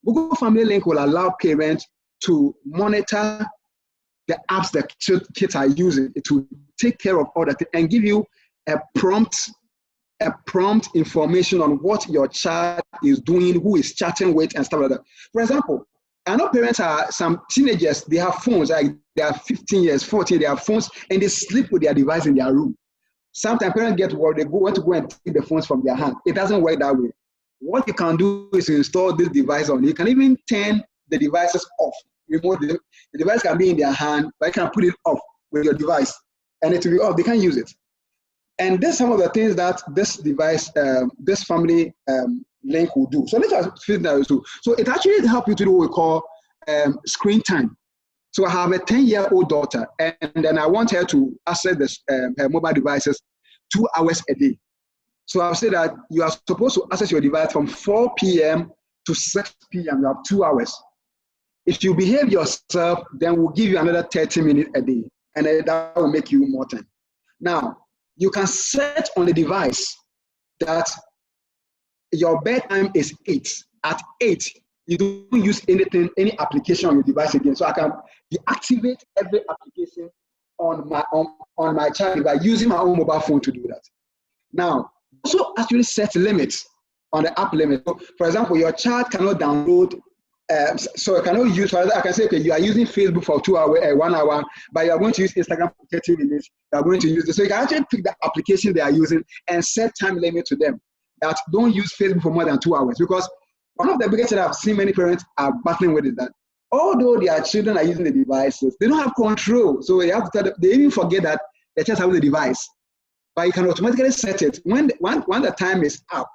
Google Family Link will allow parents to monitor the apps that kids are using to take care of all that and give you a prompt information on what your child is doing, who is chatting with, and stuff like that. For example, I know parents are, some teenagers, they have phones, like they are 15 years, 14, they have phones, and they sleep with their device in their room. Sometimes parents get worried, they want to go and take the phones from their hand. It doesn't work that way. What you can do is install this device on. You can even turn the devices off. Remote the device can be in their hand, but you can put it off with your device, and it will be off. They can't use it. And that's some of the things that this device, this family link will do. So let's fit that too. So it actually helps you to do what we call screen time. So I have a 10-year-old daughter, and then I want her to access this, her mobile devices 2 hours a day. So I'll say that you are supposed to access your device from 4 p.m. to 6 p.m. You have 2 hours. If you behave yourself, then we'll give you another 30 minutes a day, and that will make you more time. Now, you can set on the device that your bedtime is 8. At 8, you don't use anything, any application on your device again. So I can deactivate every application on my child by using my own mobile phone to do that. Now, also actually set limits on the app limit. So, for example, your child cannot download, so I cannot use, I can say, okay, you are using Facebook for 2 hours, 1 hour, but you are going to use Instagram for 30 minutes. You are going to use this. So you can actually pick the application they are using and set time limit to them that don't use Facebook for more than 2 hours. Because one of the biggest things I've seen many parents are battling with is that although their children are using the devices, they don't have control. So you have to tell them, they even forget that they just have the device. But you can automatically set it. When the time is up,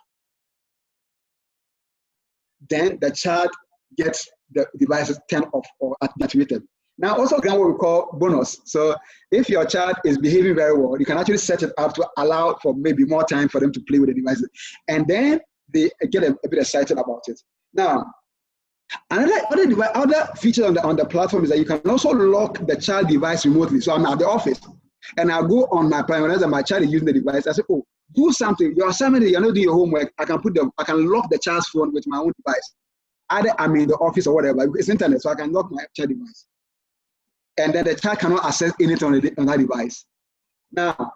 then the child gets the devices turned off or activated. Now, also what we call bonus. So if your child is behaving very well, you can actually set it up to allow for maybe more time for them to play with the devices. And then they get a bit excited about it. Now, other feature on the platform is that you can also lock the child device remotely. So I'm at the office, and I'll go on my primary, and my child is using the device. I say, oh, do something. Your assignment, you're not doing your homework. I can lock the child's phone with my own device. Either I'm in the office or whatever. It's internet, so I can lock my child device. And then the child cannot access anything on that device. Now,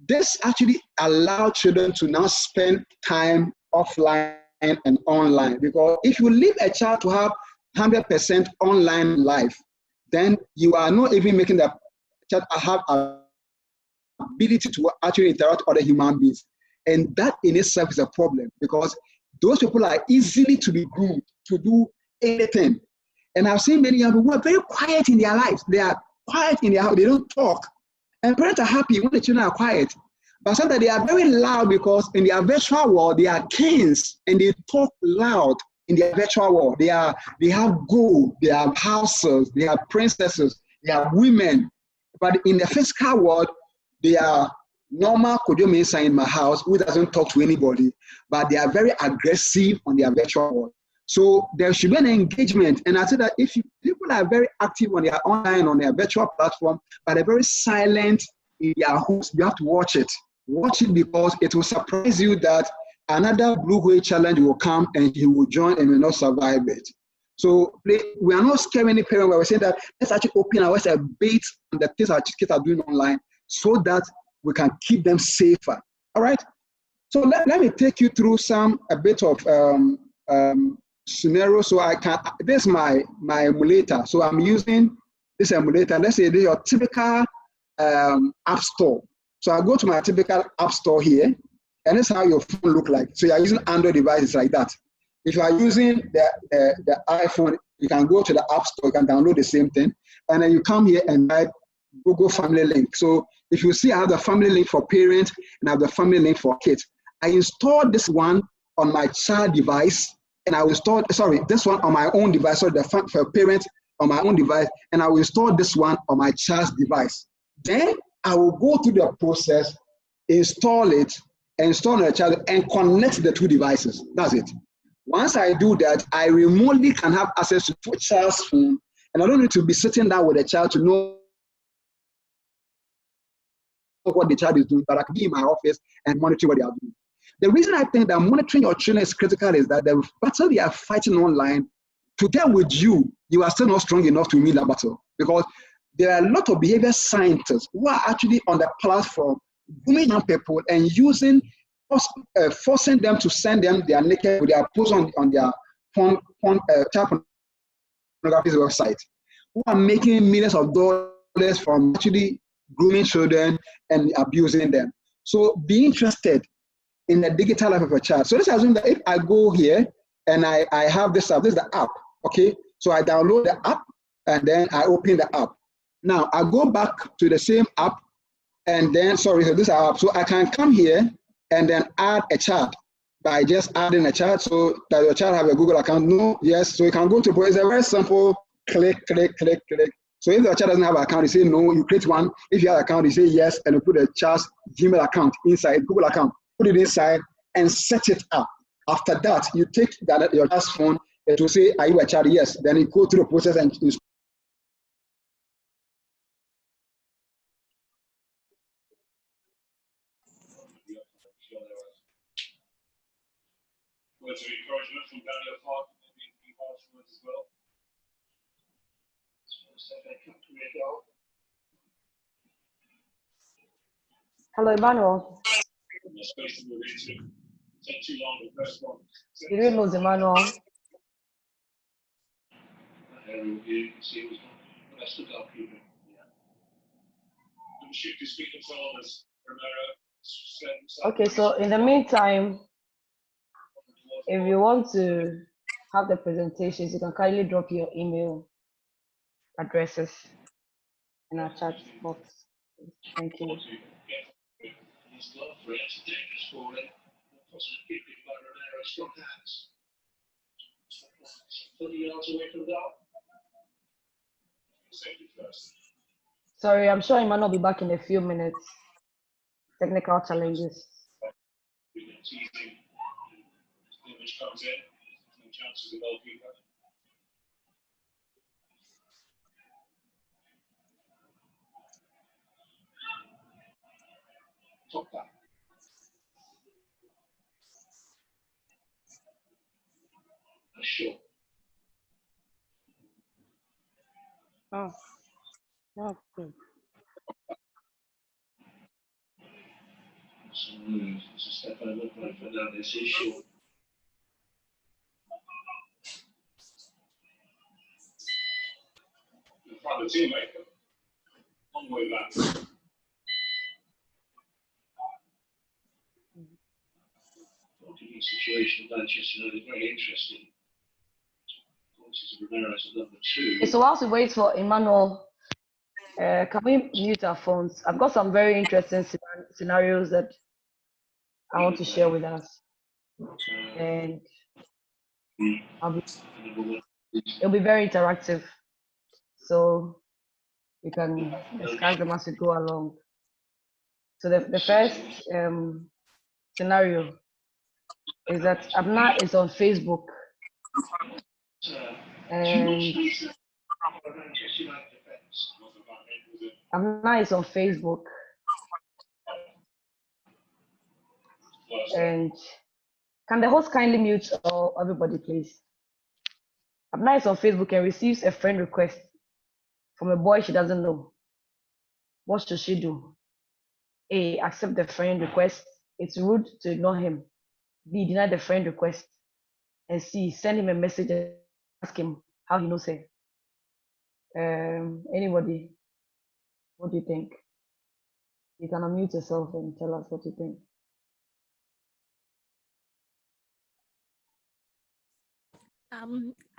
this actually allows children to now spend time offline and online. Because if you leave a child to have 100% online life, then you are not even making the child have ability to actually interact with other human beings. And that in itself is a problem because those people are easily to be groomed to do anything. And I've seen many young people who are very quiet in their lives. They are quiet in their house. They don't talk. And parents are happy when the children are quiet. But sometimes they are very loud because in their virtual world, they are kings and they talk loud in their virtual world. They have gold, they have houses, they have princesses, they have women. But in the physical world, they are normal Kojo Mensah in my house who doesn't talk to anybody, but they are very aggressive on their virtual world. So there should be an engagement. And I say that if people are very active on their online, on their virtual platform, but they're very silent in their homes, you have to watch it. Watch it because it will surprise you that another Blue Whale challenge will come and he will join and will not survive it. So we are not scaring any parent where we're saying that let's actually open our bait on the things our kids are doing online so that we can keep them safer. All right. So let me take you through a bit of scenario. So this is my emulator. So I'm using this emulator. Let's say this is your typical app store. So I go to my typical app store here, and this is how your phone look like. So you're using Android devices like that. If you are using the iPhone, you can go to the app store, you can download the same thing, and then you come here and type Google Family Link. So if you see I have the family link for parents and I have the family link for kids, I installed this one on my child device, and I will install, this one on my own device, so for parents on my own device, and I will install this one on my child's device. Then I will go through the process, install it, install on the child, and connect the two devices. That's it. Once I do that, I remotely can have access to the child's phone, and I don't need to be sitting down with the child to know what the child is doing, but I can be in my office and monitor what they are doing. The reason I think that monitoring your children is critical is that the battle they are fighting online, together with you, you are still not strong enough to win that battle, because there are a lot of behavior scientists who are actually on the platform grooming young people and using, forcing them to send them their naked with their posts on their child pornography website, who are making millions of dollars from actually grooming children and abusing them. So be interested in the digital life of a child. So let's assume that if I go here and I have this app, this is the app, okay? So I download the app and then I open the app. Now I go back to the same app and then, so this is our app. So I can come here and then add a child by just adding a child. So does your child have a Google account? No, yes. So you can go to, it's a very simple click. So if the child doesn't have an account, you say no, you create one. If you have an account, you say yes, and you put the child's Gmail account inside, Google account, put it inside and set it up. After that, you take your child's phone, it will say, are you a child? Yes. Then you go through the process and you words of encouragement from Daniel Clark, maybe a few harsh words as well. Hello, Emmanuel. Did we lose Emmanuel? Okay, so in the meantime, if you want to have the presentations, you can kindly drop your email addresses in our chat box. Thank you. Sorry, I'm sure Emmanuel will be back in a few minutes. Technical challenges. Oh, okay. From the team, right? On the way back. unique situation. Manchester United very interesting. So whilst we wait for Emmanuel, can we mute our phones? I've got some very interesting scenarios that I want to share with us, and it'll be very interactive, so you can discuss them as we go along. So the first scenario is that Abna is on Facebook, and Abna is on Facebook, and can the host kindly mute everybody, please? Abna is on Facebook and receives a friend request from a boy she doesn't know. What should she do? A, accept the friend request. It's rude to ignore him. B, deny the friend request. And C, send him a message and ask him how he knows her. Anybody, what do you think? You can unmute yourself and tell us what you think.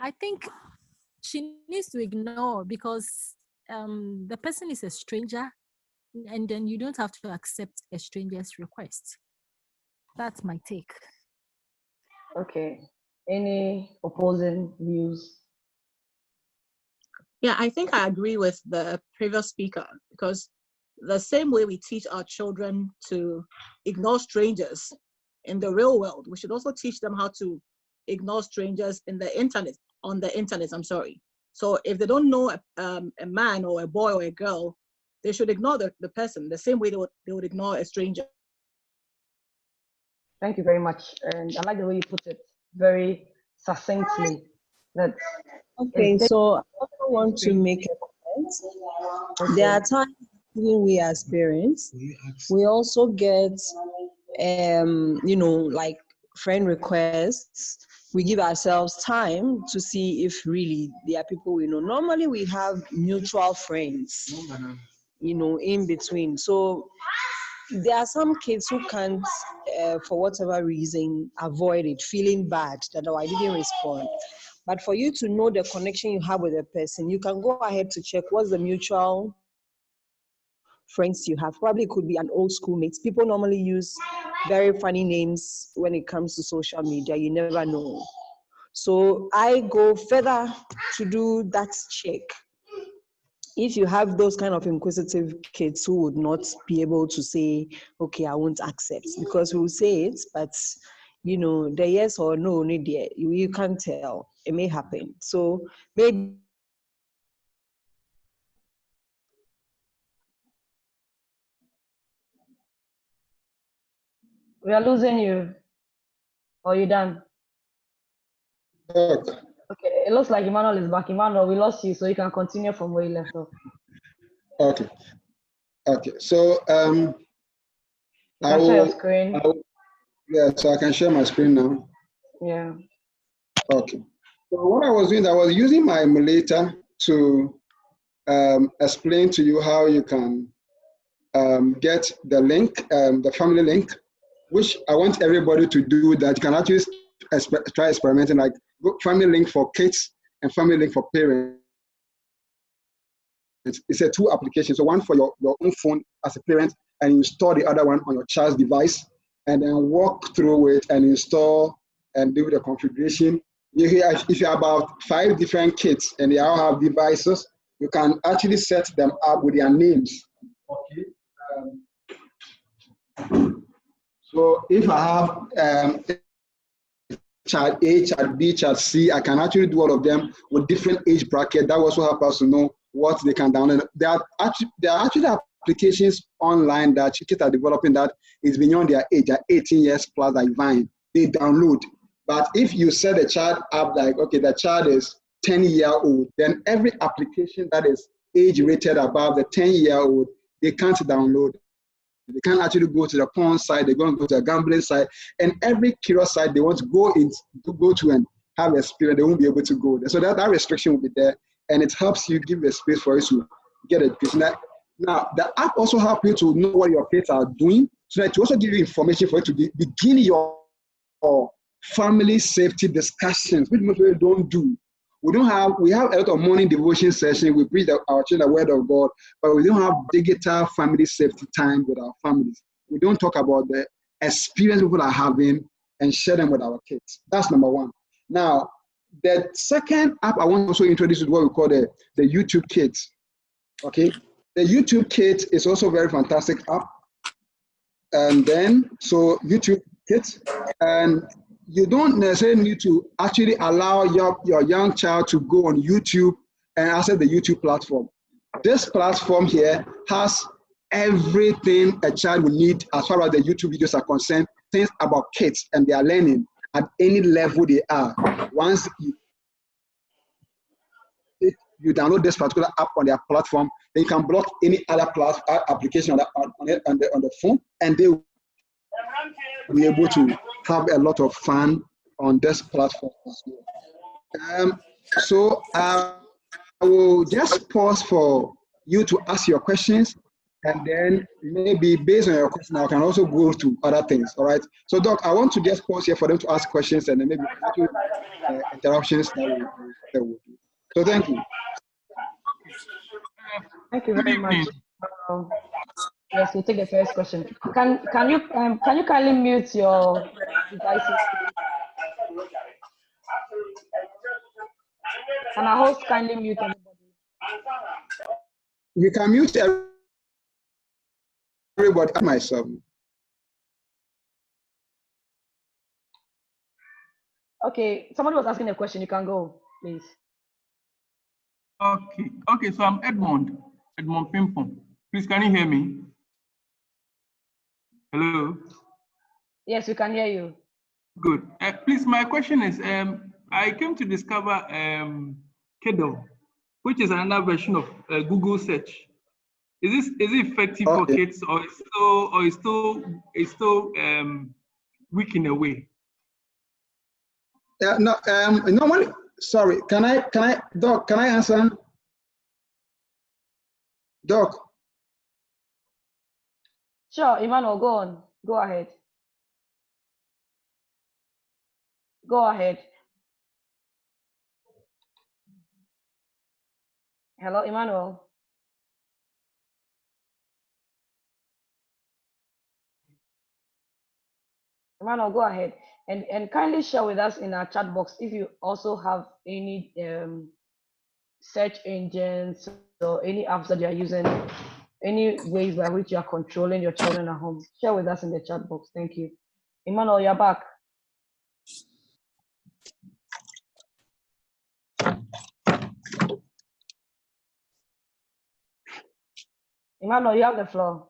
I think she needs to ignore, because the person is a stranger, and then you don't have to accept a stranger's request. That's my take. Okay. Any opposing views? Yeah, I think I agree with the previous speaker, because the same way we teach our children to ignore strangers in the real world, we should also teach them how to ignore strangers in the internet, on the internet, I'm sorry. So if they don't know a man or a boy or a girl, they should ignore the person the same way they would ignore a stranger. Thank you very much. And I like the way you put it very succinctly. That okay, so I also want to make a comment. Okay. There are times even we as parents, we also get, like friend requests. We give ourselves time to see if really there are people we know. Normally we have mutual friends, in between. So there are some kids who can't, for whatever reason, avoid it, feeling bad that, oh, I didn't respond. But for you to know the connection you have with a person, you can go ahead to check what's the mutual friends you have. Probably could be an old schoolmate. People normally use very funny names when it comes to social media. You never know. So I go further to do that check. If you have those kind of inquisitive kids who would not be able to say, okay, I won't accept, because we will say it, but the yes or no, you can't tell. It may happen. So maybe we are losing you. Or you done? Okay. Okay, it looks like Emmanuel is back. Emmanuel, we lost you, so you can continue from where you left off. Okay. Okay. So you can share your screen. Yeah, so I can share my screen now. Yeah. Okay. So what I was doing, I was using my emulator to explain to you how you can get the link, the family link, which I want everybody to do that. You can actually try experimenting, like family link for kids and family link for parents. It's a two applications. So one for your own phone as a parent, and you install the other one on your child's device, and then walk through it and install and do the configuration. If you have about 5 different kids and they all have devices, you can actually set them up with their names. Okay. So if I have child A, child B, child C, I can actually do all of them with different age bracket. That also helps us to know what they can download. There are actually applications online that kids are developing that is beyond their age, at 18 years plus, like Vine. They download. But if you set the child up like, okay, the child is 10-year-old, then every application that is age rated above the 10-year-old, they can't download. They can't actually go to the porn site. They're going to go to a gambling site, and every curious site they want to go to and have experience, they won't be able to go there. So that restriction will be there, and it helps you give a space for you to get education. Now, the app also helps you to know what your kids are doing, so that it also give you information for you to begin your family safety discussions, which most people don't do. We have a lot of morning devotion sessions. We preach our children the word of God, but we don't have digital family safety time with our families. We don't talk about the experience people are having and share them with our kids. That's number one. Now, the second app I want to also introduce is what we call the YouTube Kids. Okay, the YouTube Kids is also a very fantastic app. And then, so YouTube Kids, and you don't necessarily need to actually allow your young child to go on YouTube and access the YouTube platform. This platform here has everything a child will need as far as the YouTube videos are concerned, things about kids and their learning at any level they are. Once you download this particular app on their platform, then you can block any other application on the phone, and they will be able to have a lot of fun on this platform as well. So I will just pause for you to ask your questions, and then maybe based on your question, I can also go to other things. All right. So, Doc, I want to just pause here for them to ask questions, and then maybe interruptions that we'll do. So, thank you. Thank you very much. Yes, we'll take the first question. Can you kindly mute your devices? Can our host kindly mute everybody? You can mute everybody. Myself. Okay, somebody was asking a question. You can go, please. Okay. So I'm Edmond Pimpon. Please, can you hear me? Hello. Yes, we can hear you. Good. Please, my question is, I came to discover Kindle, which is another version of Google search. Is it effective for kids, or is still weak in a way? No, normally. Sorry, can I, Doc? Can I answer? Doc. Sure, Emmanuel, go on. Go ahead. Go ahead. Hello, Emmanuel. Emmanuel, go ahead. And kindly share with us in our chat box if you also have any search engines or any apps that you are using, any ways by which you are controlling your children at home. Share with us in the chat box. Thank you. Emmanuel, you're back. Emmanuel, you have the floor.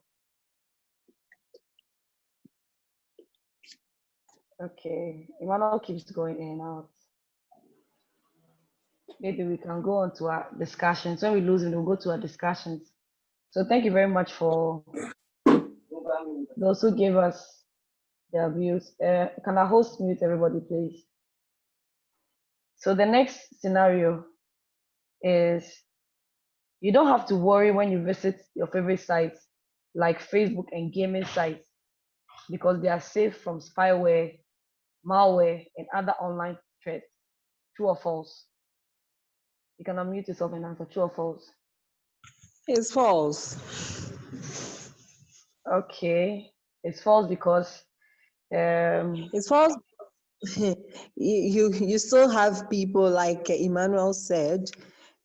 Okay, Emmanuel keeps going in and out. Maybe we can go on to our discussions. When we lose him, we'll go to our discussions. So thank you very much for those who gave us their views. Can our host mute everybody, please? So the next scenario is you don't have to worry when you visit your favorite sites like Facebook and gaming sites because they are safe from spyware, malware, and other online threats. True or false? You can unmute yourself and answer. True or false? It's false. Okay, it's false because it's false. you still have people like Emmanuel said,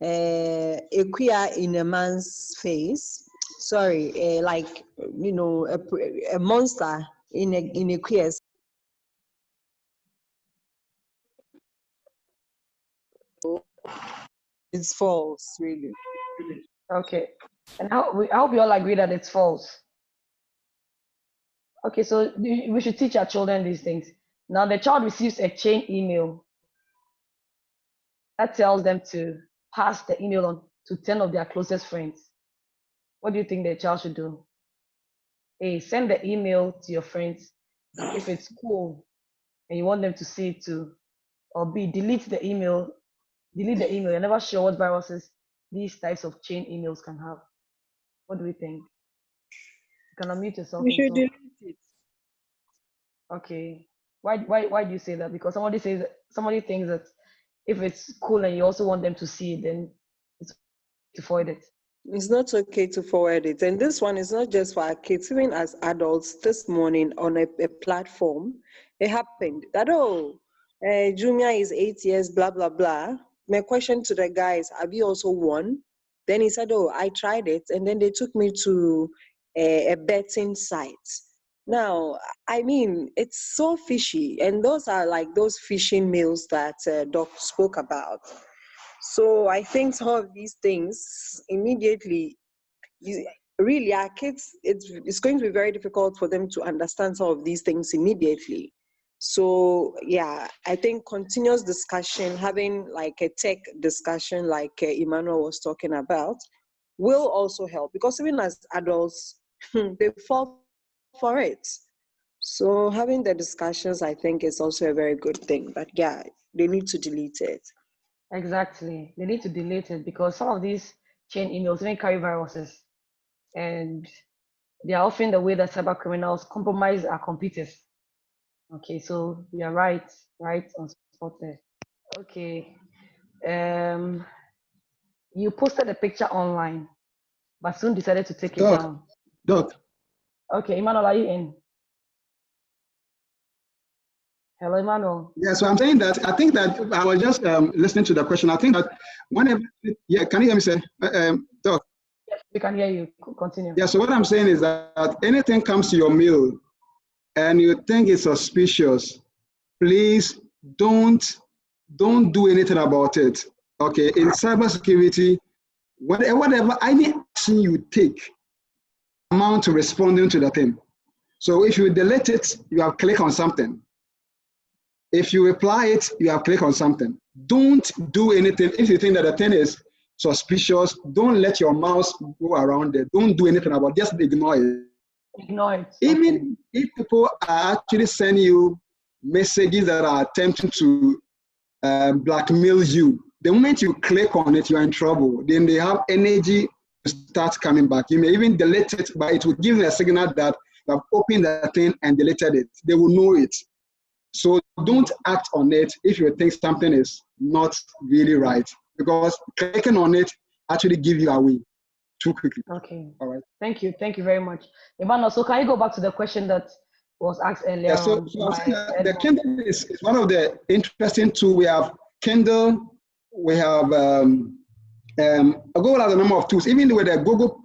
a queer in a man's face. Sorry, like a monster in a queer. It's false, really. Okay, and I hope you all agree that it's false. Okay, so we should teach our children these things. Now the child receives a chain email that tells them to pass the email on to 10 of their closest friends. What do you think the child should do? A, send the email to your friends if it's cool and you want them to see it too. Or B, delete the email. You're never sure what viruses these types of chain emails can have. What do we think? You can unmute yourself. You should delete it. Okay. Why do you say that? Because somebody thinks that if it's cool and you also want them to see it, then it's to forward it. It's not okay to forward it. And this one is not just for our kids, even as adults. This morning on a platform, it happened that, Jumia is 8 years, blah, blah, blah. My question to the guys, have you also won? Then he said, I tried it. And then they took me to a betting site. Now, I mean, it's so fishy. And those are like those phishing mails that Doc spoke about. So I think some of these things immediately, really our kids, it's going to be very difficult for them to understand some of these things immediately. So yeah, I think continuous discussion, having like a tech discussion like Emmanuel was talking about, will also help, because even as adults, they fall for it. So having the discussions, I think, is also a very good thing. But yeah, they need to delete it. Exactly. They need to delete it because some of these chain emails even carry viruses, and they are often the way that cyber criminals compromise our computers. Okay, so you're right on spot there. Okay. You posted a picture online, but soon decided to take it down. Doc. Okay, Emmanuel, are you in? Hello, Emmanuel. Yeah, so I'm saying that I think that I was just listening to the question. I think that whenever, yeah, can you hear me, sir? Doc? Yes, we can hear you. Continue. Yeah, so what I'm saying is that anything comes to your mail and you think it's suspicious, please don't do anything about it. Okay, in cybersecurity, whatever any action you take amount to responding to the thing. So if you delete it, you have clicked on something. If you reply it, you have clicked on something. Don't do anything. If you think that the thing is suspicious, don't let your mouse go around it. Don't do anything about it. Just ignore it. Ignore it. Even if people are actually sending you messages that are attempting to blackmail you, the moment you click on it, you're in trouble. Then they have energy to start coming back. You may even delete it, but it will give them a signal that you have opened the thing and deleted it. They will know it. So don't act on it if you think something is not really right, because clicking on it actually gives you away too quickly. Okay. All right. Thank you very much. Emmanuel, so can you go back to the question that was asked earlier? Yeah, so the Kindle is one of the interesting tools. We have Kindle, we have Google has a number of tools. Even with the Google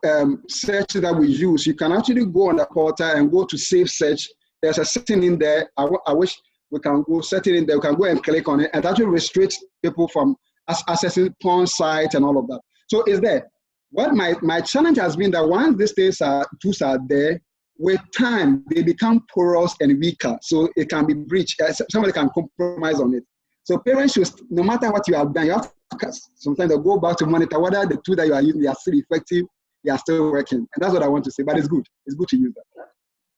search that we use, you can actually go on the portal and go to save search. There's a setting in there. I wish we can go set it in there. We can go and click on it and actually restrict people from accessing porn sites and all of that. So it's there. What my challenge has been that once these tools are there, with time they become porous and weaker, so it can be breached. Somebody can compromise on it. So parents should, no matter what you have done, you have to sometimes they'll go back to monitor whether the tool that you are using, they are still effective, they are still working. And that's what I want to say. But it's good. It's good to use that.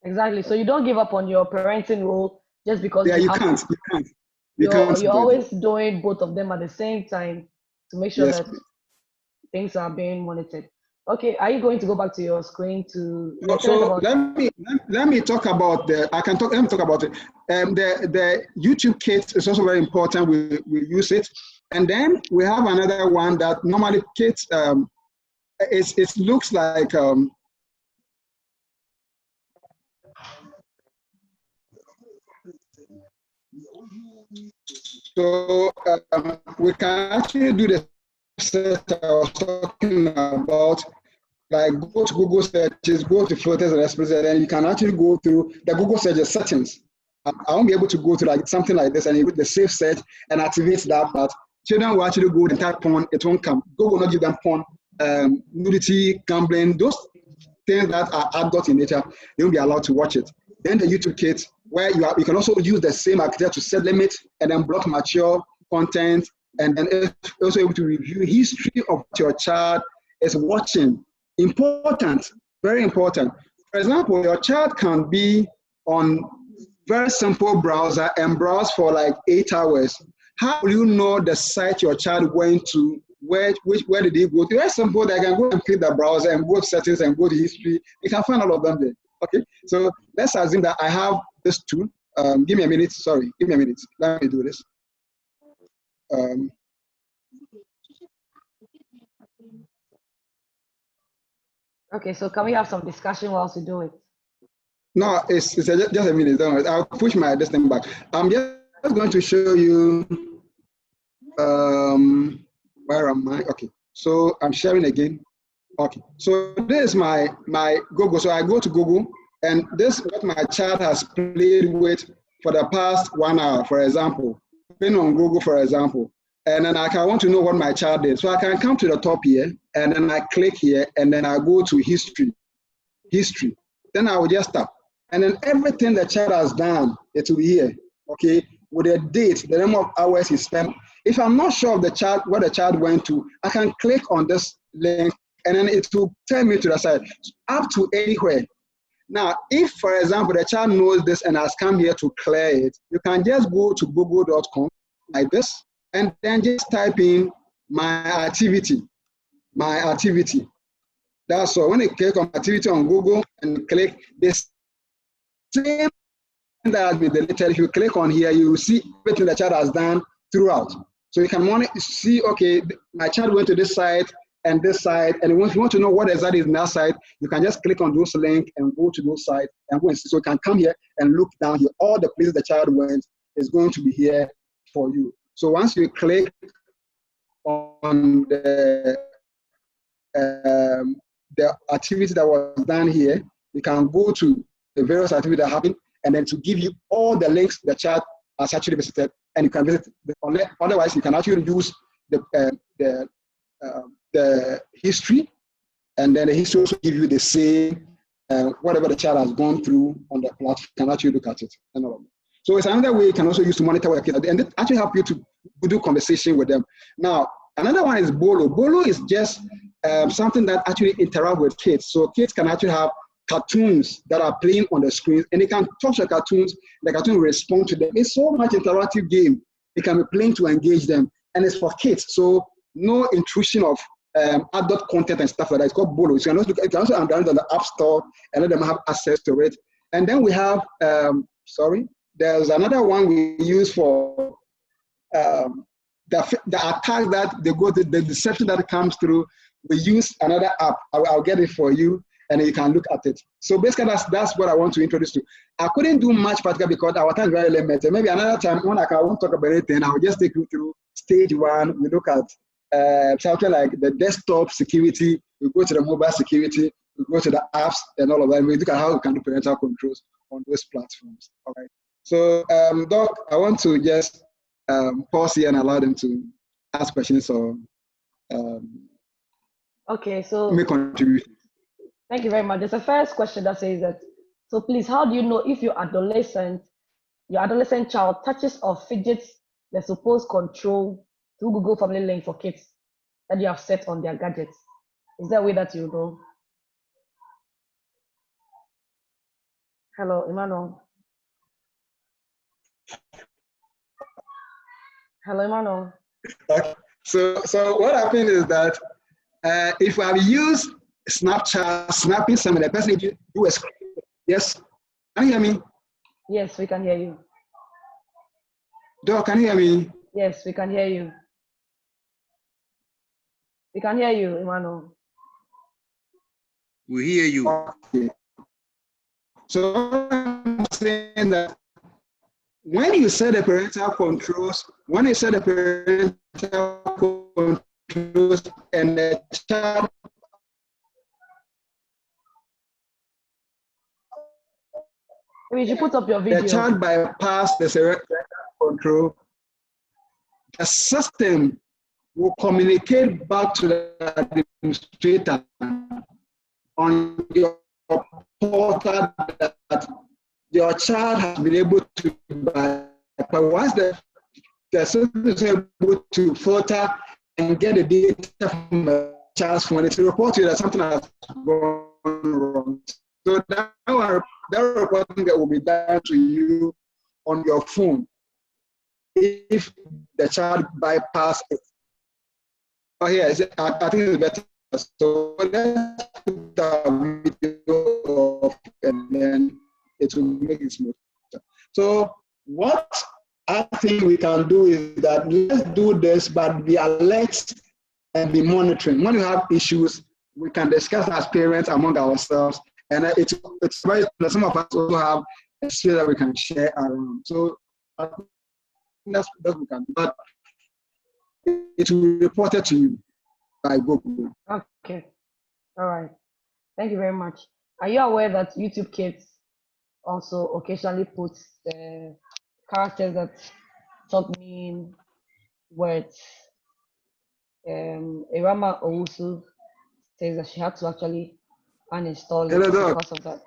Exactly. So you don't give up on your parenting role just because you can't. You're always doing both of them at the same time to make sure that things are being monitored. Okay, are you going to go back to your screen to? So let me talk about let me talk about it. The YouTube kit is also very important. We use it, and then we have another one that normally kits. It looks like. So we can actually do the search I was talking about, like go to Google searches, go to filters and express, and then you can actually go through the Google searches settings. I won't be able to go to like something like this and you put the save search and activate that part. Children will actually go and type porn, it won't come. Google will not give them porn, nudity, gambling, those things that are adult in nature, they won't be allowed to watch it. Then the YouTube kit, where you can also use the same architecture to set limits and then block mature content, and then also able to review history of what your child is watching. Important, very important. For example, your child can be on very simple browser and browse for like 8 hours. How will you know the site your child went to? Where did he go to? Very simple. They can go and click the browser and go to settings and go to history. You can find all of them there. Okay, so let's assume that I have this tool Give me a minute. Sorry, give me a minute. Let me do this. Okay, so can we have some discussion whilst we do it? No, it's just a minute. Don't worry. I'll push my distance back. I'm just going to show you. Where am I? Okay, so I'm sharing again. Okay, so this is my Google. So I go to Google, and this is what my child has played with for the past 1 hour, for example. Been on Google, for example, and then I want to know what my child did. So I can come to the top here, and then I click here, and then I go to history. Then I will just tap, and then everything the child has done, it will be here. Okay, with the date, the number of hours he spent. If I'm not sure of the child, where the child went to, I can click on this link, and then it will tell me to the side, up to anywhere. Now, if, for example, the child knows this and has come here to clear it, you can just go to google.com like this, and then just type in my activity. That's all. When you click on activity on Google and click this same that has been deleted, if you click on here, you will see everything the child has done throughout. So you can see, okay, my child went to this site and this site, and if you want to know what exactly is in that site, you can just click on those links and go to those sites and go and see. So you can come here and look down here. All the places the child went is going to be here for you. So once you click on the activity that was done here, you can go to the various activities that happened, and then to give you all the links the child has actually visited, and you can visit. Otherwise, you can actually use the history, and then the history also give you the same whatever the child has gone through on the platform. You can actually look at it and all of that. So it's another way you can also use to monitor your kids, and it actually help you to do conversation with them. Now, another one is Bolo. Bolo is just something that actually interact with kids. So kids can actually have cartoons that are playing on the screen, and they can touch the cartoons, the cartoon will respond to them. It's so much interactive game. It can be playing to engage them, and it's for kids. So no intrusion of adult content and stuff like that. It's called Bolo. So you can also download on the App Store and let them have access to it. And then we have, there's another one we use for the attack that they go to, the deception that comes through. We use another app. I'll get it for you, and you can look at it. So basically, that's what I want to introduce to. I couldn't do much practical because our time is very limited. Maybe another time when I won't talk about anything, I'll just take you through stage one. We look at something like the desktop security. We go to the mobile security. We go to the apps and all of that. We look at how we can do parental controls on those platforms. All right. So, Doc, I want to just pause here and allow them to ask questions or okay, so make contributions. Thank you very much. There's a first question that says that, so please, how do you know if your adolescent child touches or fidgets the supposed control through Google Family Link for kids that you have set on their gadgets? Is there a way that you know? Hello, Emmanuel. Hello, Emmanuel. Okay. So what happened is that if I use Snapchat, snapping some of the person do a screen. Yes, can you hear me? Yes, we can hear you. Doc, can you hear me? Yes, we can hear you. We can hear you, Emmanuel. We hear you. Okay. So I'm saying that when you set the parental controls, and the child you should put up your video. The child bypass the parental control, the system will communicate back to the administrator on your portal that your child has been able to bypass. Once the system is able to filter and get the data from the child's phone, it will report to you that something has gone wrong. So that reporting that will be done to you on your phone if the child bypass it. Oh, yeah, I think it's better. So let's put the video off, and then it will make it smooth. So what I think we can do is that let's do this, but be alert and be monitoring. When you have issues, we can discuss as parents among ourselves, and it's very, some of us also have a skill that we can share around. So I think that's what we can do. But it will be reported to you by Google. Okay. All right. Thank you very much. Are you aware that YouTube Kids also occasionally puts characters that talk mean words? Irama Owusu says that she had to actually uninstall it because of that.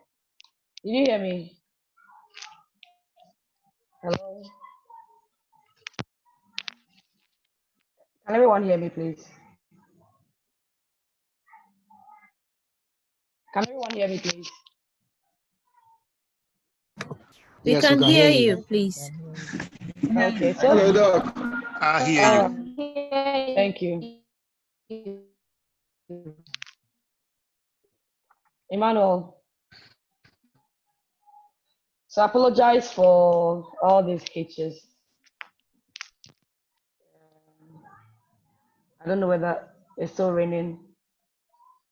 Did you hear me? Hello? Can everyone hear me, please? Can everyone hear me, please? We can hear you, please. Okay, so hello, Doc. I hear you. Thank you. Emmanuel, so I apologize for all these hitches. I don't know whether it's still raining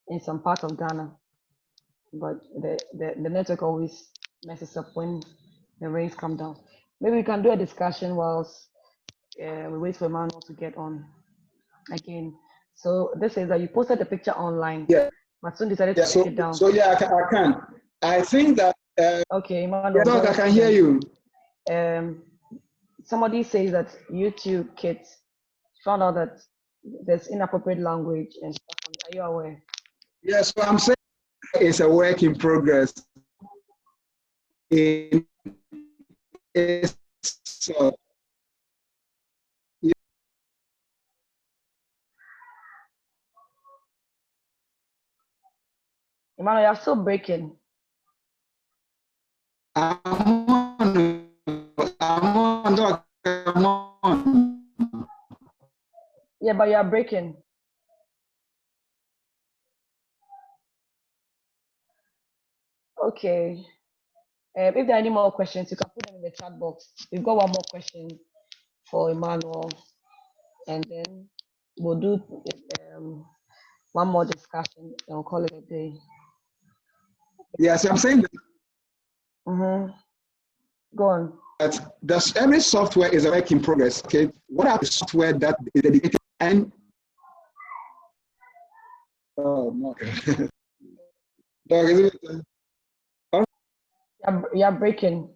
in some part of Ghana, but the network always messes up when the rains come down. Maybe we can do a discussion whilst we wait for Emmanuel to get on again. So this is that you posted the picture online, but soon decided to take it down. So yeah, I can. I think that. Okay, Emmanuel. Doc, I can hear you. Somebody says that YouTube Kids found out that there's inappropriate language and stuff. Are you aware? Yes, so I'm saying it's a work in progress. Emmanuel, you're still breaking. I'm on, Doc. I'm on. Yeah, but you're breaking. Okay. If there are any more questions, you can put them in the chat box. We've got one more question for Emmanuel, and then we'll do one more discussion and we'll call it a day. Yes, I'm saying that. Go on. That every software is a work in progress. Okay, what are the software that is dedicated and no. Dog, is it? You're breaking.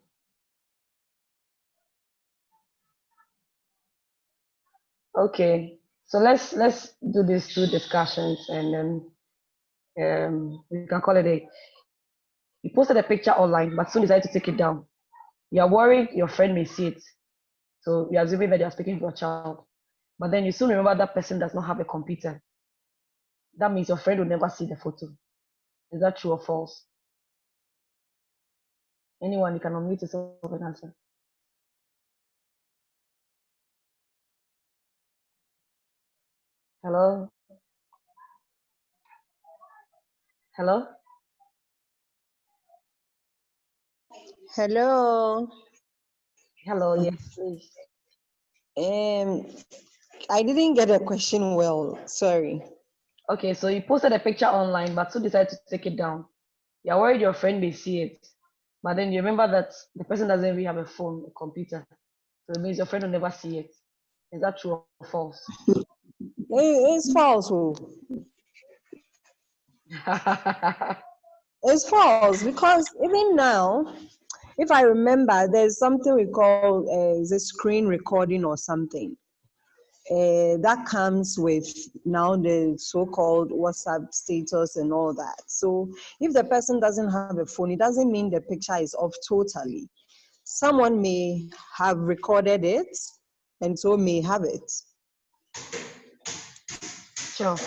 Okay, so let's do these two discussions and then we can call it a day. You posted a picture online, but soon decided to take it down. You are worried your friend may see it, so you're assuming that you're speaking to your child. But then you soon remember that person does not have a computer. That means your friend will never see the photo. Is that true or false? Anyone, you can unmute yourself and answer. Hello? Hello? Hello. Hello, yes, please. I didn't get a question well, sorry. Okay, so you posted a picture online, but so decided to take it down. You're worried your friend may see it, but then you remember that the person doesn't really have a phone or computer. So it means your friend will never see it. Is that true or false? It's false. It's false because even now, if I remember, there's something we call is a screen recording or something. That comes with now the so-called WhatsApp status and all that. So if the person doesn't have a phone, it doesn't mean the picture is off totally. Someone may have recorded it and so may have it. Sure.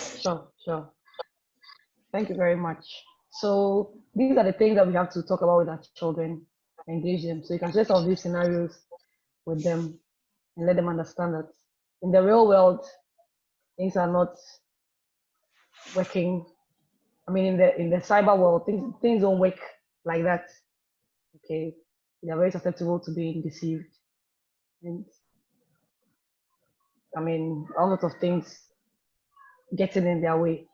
Thank you very much. So these are the things that we have to talk about with our children, engage them. So you can share some of these scenarios with them and let them understand that in the real world, things are not working. I mean, in the cyber world, things don't work like that. Okay. they are very susceptible to being deceived. And I mean, all sorts of things getting in their way.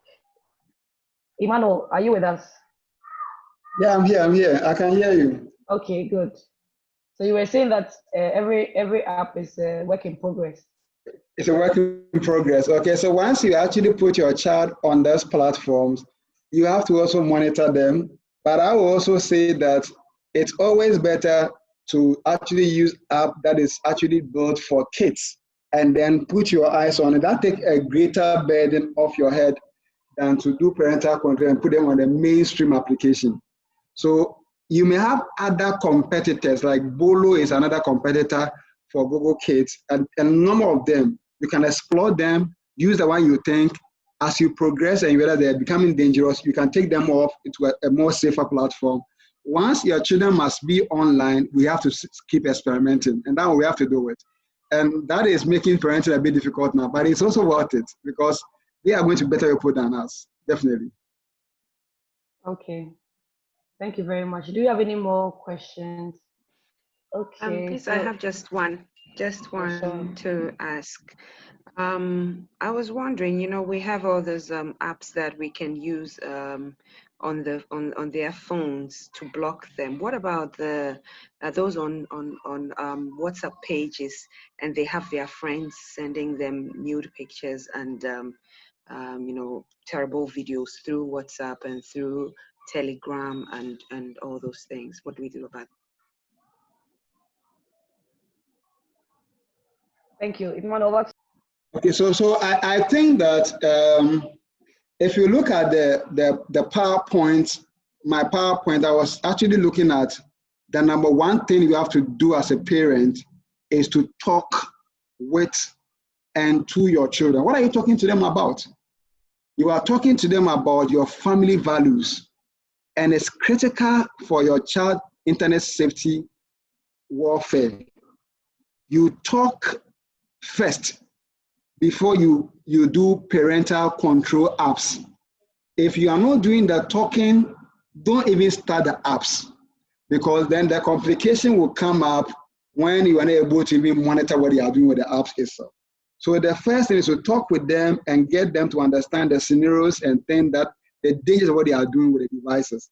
Emmanuel, are you with us? Yeah, I'm here. I can hear you. Okay, good. So you were saying that every app is a work in progress. It's a work in progress. Okay, so once you actually put your child on those platforms, you have to also monitor them. But I will also say that it's always better to actually use app that is actually built for kids and then put your eyes on it. That takes a greater burden off your head than to do parental control and put them on the mainstream application. So you may have other competitors, like Bolo is another competitor for Google Kids, and a number of them. You can explore them, use the one you think. As you progress and whether they're becoming dangerous, you can take them off into a more safer platform. Once your children must be online, we have to keep experimenting, and that's what we have to do it. And that is making parenting a bit difficult now, but it's also worth it because they are going to be better people than us, definitely. Okay. Thank you very much. Do you have any more questions? Okay. Please, I have just one to ask. I was wondering, you know, we have all those apps that we can use on their phones to block them. What about those on WhatsApp pages, and they have their friends sending them nude pictures and you know, terrible videos through WhatsApp and through Telegram and all those things? What do we do about it? Thank you. Emmanuel, okay, so I think that if you look at the PowerPoint, my PowerPoint, I was actually looking at the number one thing you have to do as a parent is to talk with and to your children. What are you talking to them about? You are talking to them about your family values, and it's critical for your child internet safety warfare. You talk first before you do parental control apps. If you are not doing the talking, don't even start the apps, because then the complication will come up when you are not able to even monitor what you are doing with the apps itself. So the first thing is to talk with them and get them to understand the scenarios and think that the dangers of what they are doing with the devices.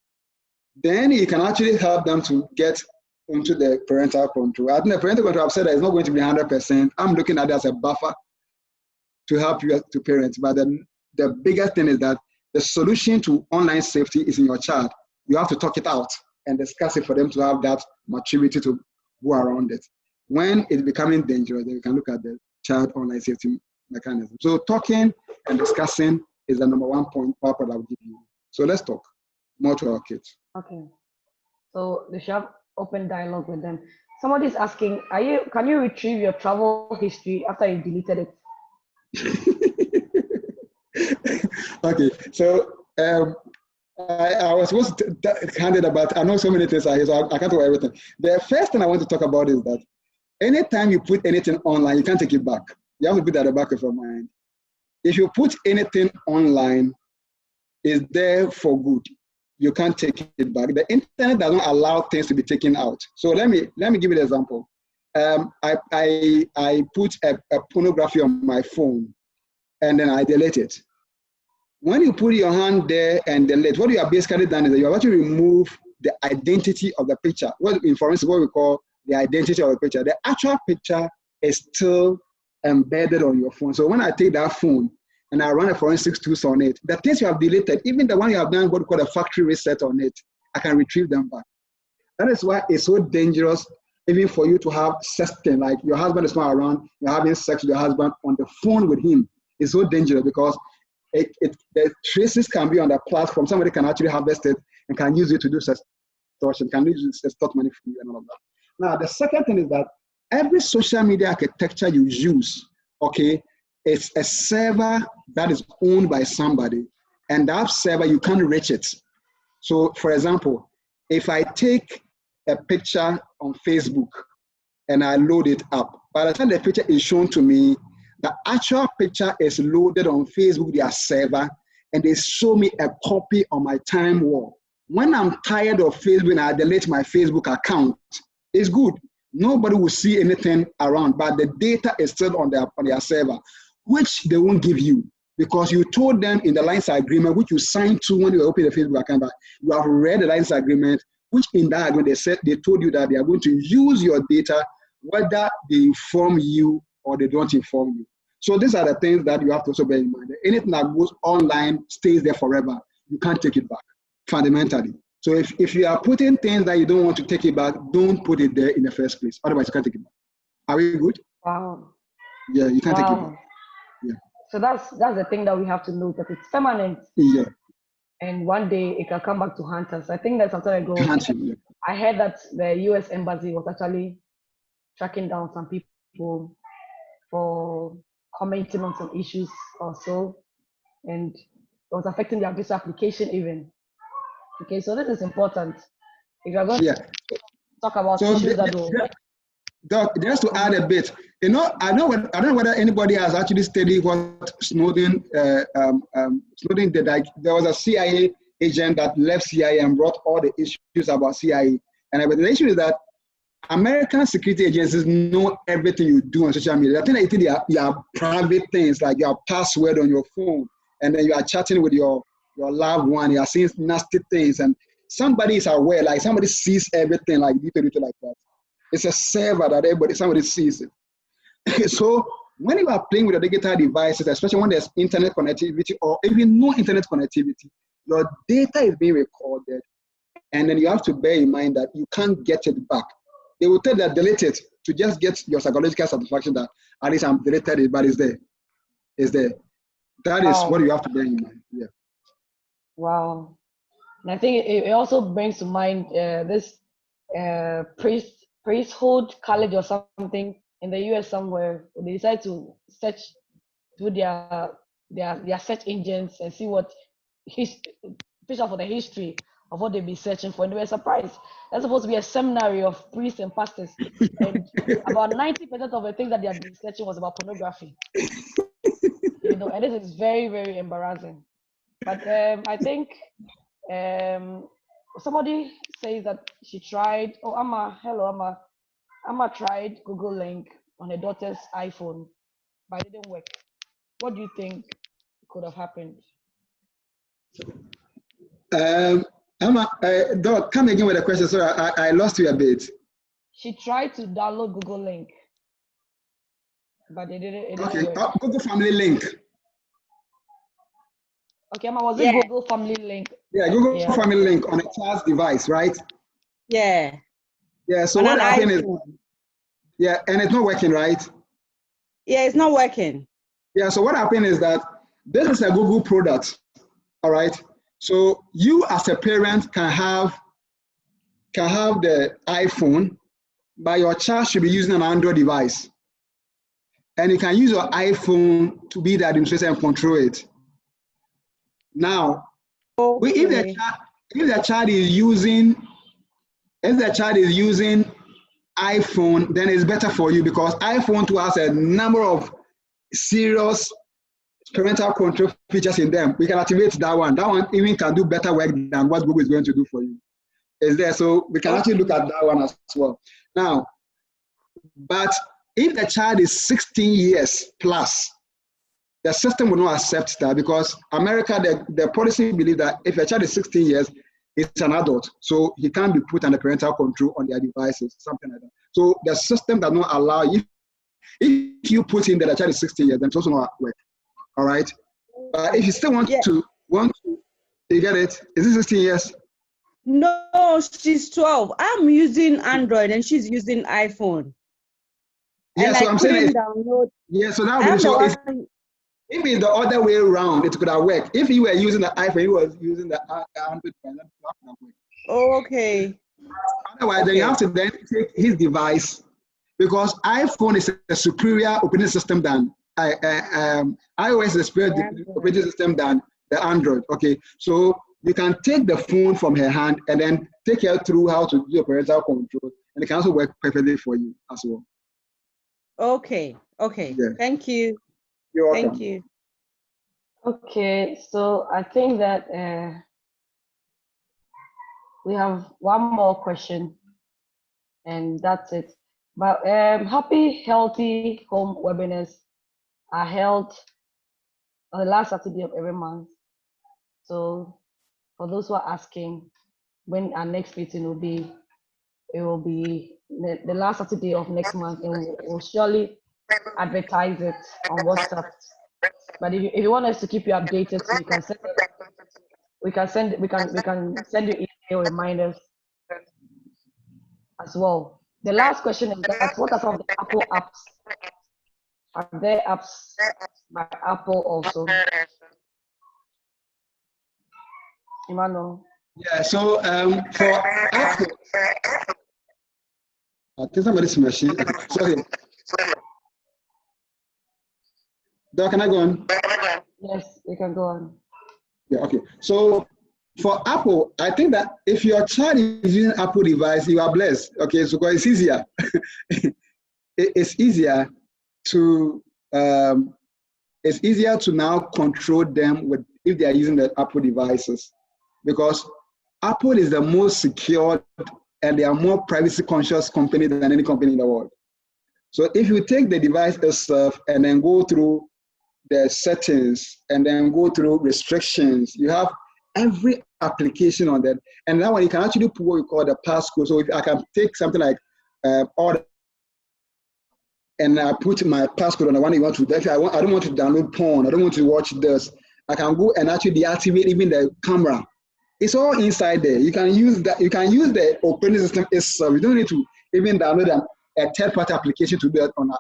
Then you can actually help them to get into the parental control. I think the parental control, I've said that it's not going to be 100%. I'm looking at it as a buffer to help you to parents. But the biggest thing is that the solution to online safety is in your child. You have to talk it out and discuss it for them to have that maturity to go around it. When it's becoming dangerous, then you can look at the child online safety mechanism. So talking and discussing is the number one point I will give you. So let's talk more to our kids. Okay. So they should have open dialogue with them. Somebody's asking, can you retrieve your travel history after you deleted it? Okay, so I was supposed to hand it about, I know so many things are here, so I can't do everything. The first thing I want to talk about is that anytime you put anything online, you can't take it back. You have to put that at the back of your mind. If you put anything online, it's there for good. You can't take it back. The internet doesn't allow things to be taken out. So let me give you an example. I put a pornography on my phone, and then I delete it. When you put your hand there and delete, what you have basically done is that you have actually removed the identity of the picture. For instance, what we call the identity of the picture. The actual picture is still embedded on your phone. So when I take that phone and I run a forensics tools on it, the things you have deleted, even the one you have done what we call a factory reset on it, I can retrieve them back. That is why it's so dangerous, even for you to have sexting, like your husband is not around, you're having sex with your husband on the phone with him. It's so dangerous because the traces can be on the platform. Somebody can actually harvest it and can use it to do extortion, can use it to extort money from you and all of that. Now, the second thing is that every social media architecture you use, okay, it's a server that is owned by somebody, and that server, you can't reach it. So, for example, if I take a picture on Facebook and I load it up, by the time the picture is shown to me, the actual picture is loaded on Facebook, their server, and they show me a copy on my time wall. When I'm tired of Facebook and I delete my Facebook account, It's good. Nobody will see anything around, but the data is still on their server, which they won't give you because you told them in the license agreement, which you signed to when you open the Facebook account, that you have read the license agreement, which in that agreement they told you that they are going to use your data, whether they inform you or they don't inform you. So these are the things that you have to also bear in mind. Anything that goes online stays there forever. You can't take it back, fundamentally. So if you are putting things that you don't want to take it back, don't put it there in the first place. Otherwise, you can't take it back. Are we good? Wow. Yeah, you can't take it back. Yeah. So that's the thing that we have to know, that it's permanent. Yeah. And one day it can come back to haunt us. I think that some time ago, Yeah. I heard that the US Embassy was actually tracking down some people for commenting on some issues or so, and it was affecting their visa application even. Okay, so this is important. If you're going to talk about issues that will... Doc, just to add a bit, I don't know whether anybody has actually studied what Snowden Snowden did. Like, there was a CIA agent that left CIA and brought all the issues about CIA. And the issue is that American security agencies know everything you do on social media. I think they think they are private things, like your password on your phone, and then you are chatting with your loved one, you are seeing nasty things, and somebody is aware, like somebody sees everything, like like that. It's a server that somebody sees it. So when you are playing with the digital devices, especially when there's internet connectivity or even no internet connectivity, your data is being recorded, and then you have to bear in mind that you can't get it back. They will tell that delete it to just get your psychological satisfaction that at least I'm deleted it, but it's there. It's there. That is what you have to bear in mind. Yeah. Wow. And I think it also brings to mind this priesthood college or something in the US somewhere. They decide to search through their search engines and see what fish out for the history of what they've been searching for, and they were surprised. That's supposed to be a seminary of priests and pastors, and about 90% of the things that they had been searching was about pornography. And this is very, very embarrassing. But I think somebody says that she tried. Oh, Amma tried Google Link on her daughter's iPhone, but it didn't work. What do you think could have happened? Amma, Doc, come again with a question. Sorry, I lost you a bit. She tried to download Google Link, but it didn't Okay, work. Google Family Link. Okay, Amma, was it Google Family Link? Yeah, Google Family Link on a child's device, right? Yeah. Yeah, so on what happened is, yeah, and it's not working, right? Yeah, it's not working. Yeah, so what happened is that this is a Google product, all right? So you as a parent can have the iPhone, but your child should be using an Android device. And you can use your iPhone to be the administrator and control it. Now, if the child is using iPhone, then it's better for you because iPhone too has a number of serious parental control features in them. We can activate that one. That one even can do better work than what Google is going to do for you. Is there? So we can actually look at that one as well. Now, but if the child is 16 years plus, the system will not accept that because America, the policy believes that if a child is 16 years, it's an adult, so he can't be put under parental control on their devices, something like that. So the system does not allow you. If you put in that the child is 16 years, then it's also not work. All right. But if you still want to, you get it? Is it 16 years? No, she's 12. I'm using Android and she's using iPhone. Yeah, and so I I'm saying download. Yeah, so now if it's the other way around, it could have worked. If you were using the iPhone, he was using the Android. Okay. Otherwise, then you have to then take his device because iPhone is a superior operating system than iOS is a superior operating system than the Android. Okay, so you can take the phone from her hand and then take her through how to do parental control, and it can also work perfectly for you as well. Okay. Okay. Yeah. Thank you. You're welcome. Thank you. Okay, so I think that we have one more question. and that's it. But happy, healthy home webinars are held on the last Saturday of every month. So for those who are asking when our next meeting will be, it will be the last Saturday of next month, and we'll surely advertise it on WhatsApp. But if you want us to keep you updated, so you can send it, we can send you email reminders as well. The last question is that what are some of the Apple apps? Are there apps by Apple also? Emmanuel. Yeah, so for Apple, I think somebody's machine. Sorry. Doc, can I go on? Yes, you can go on. Yeah, okay. So for Apple, I think that if your child is using Apple device, you are blessed. Okay, so it's easier. It's easier to now control them with if they are using the Apple devices, because Apple is the most secure and they are more privacy conscious company than any company in the world. So if you take the device itself and then go through the settings and then go through restrictions, you have every application on that. And that one you can actually put what we call the passcode. So if I can take something like order and I put my passcode on the one you want to, I don't want to download porn, I don't want to watch this, I can go and actually deactivate even the camera. It's all inside there. You can use that. You can use the operating system itself. You don't need to even download a third-party application to do that on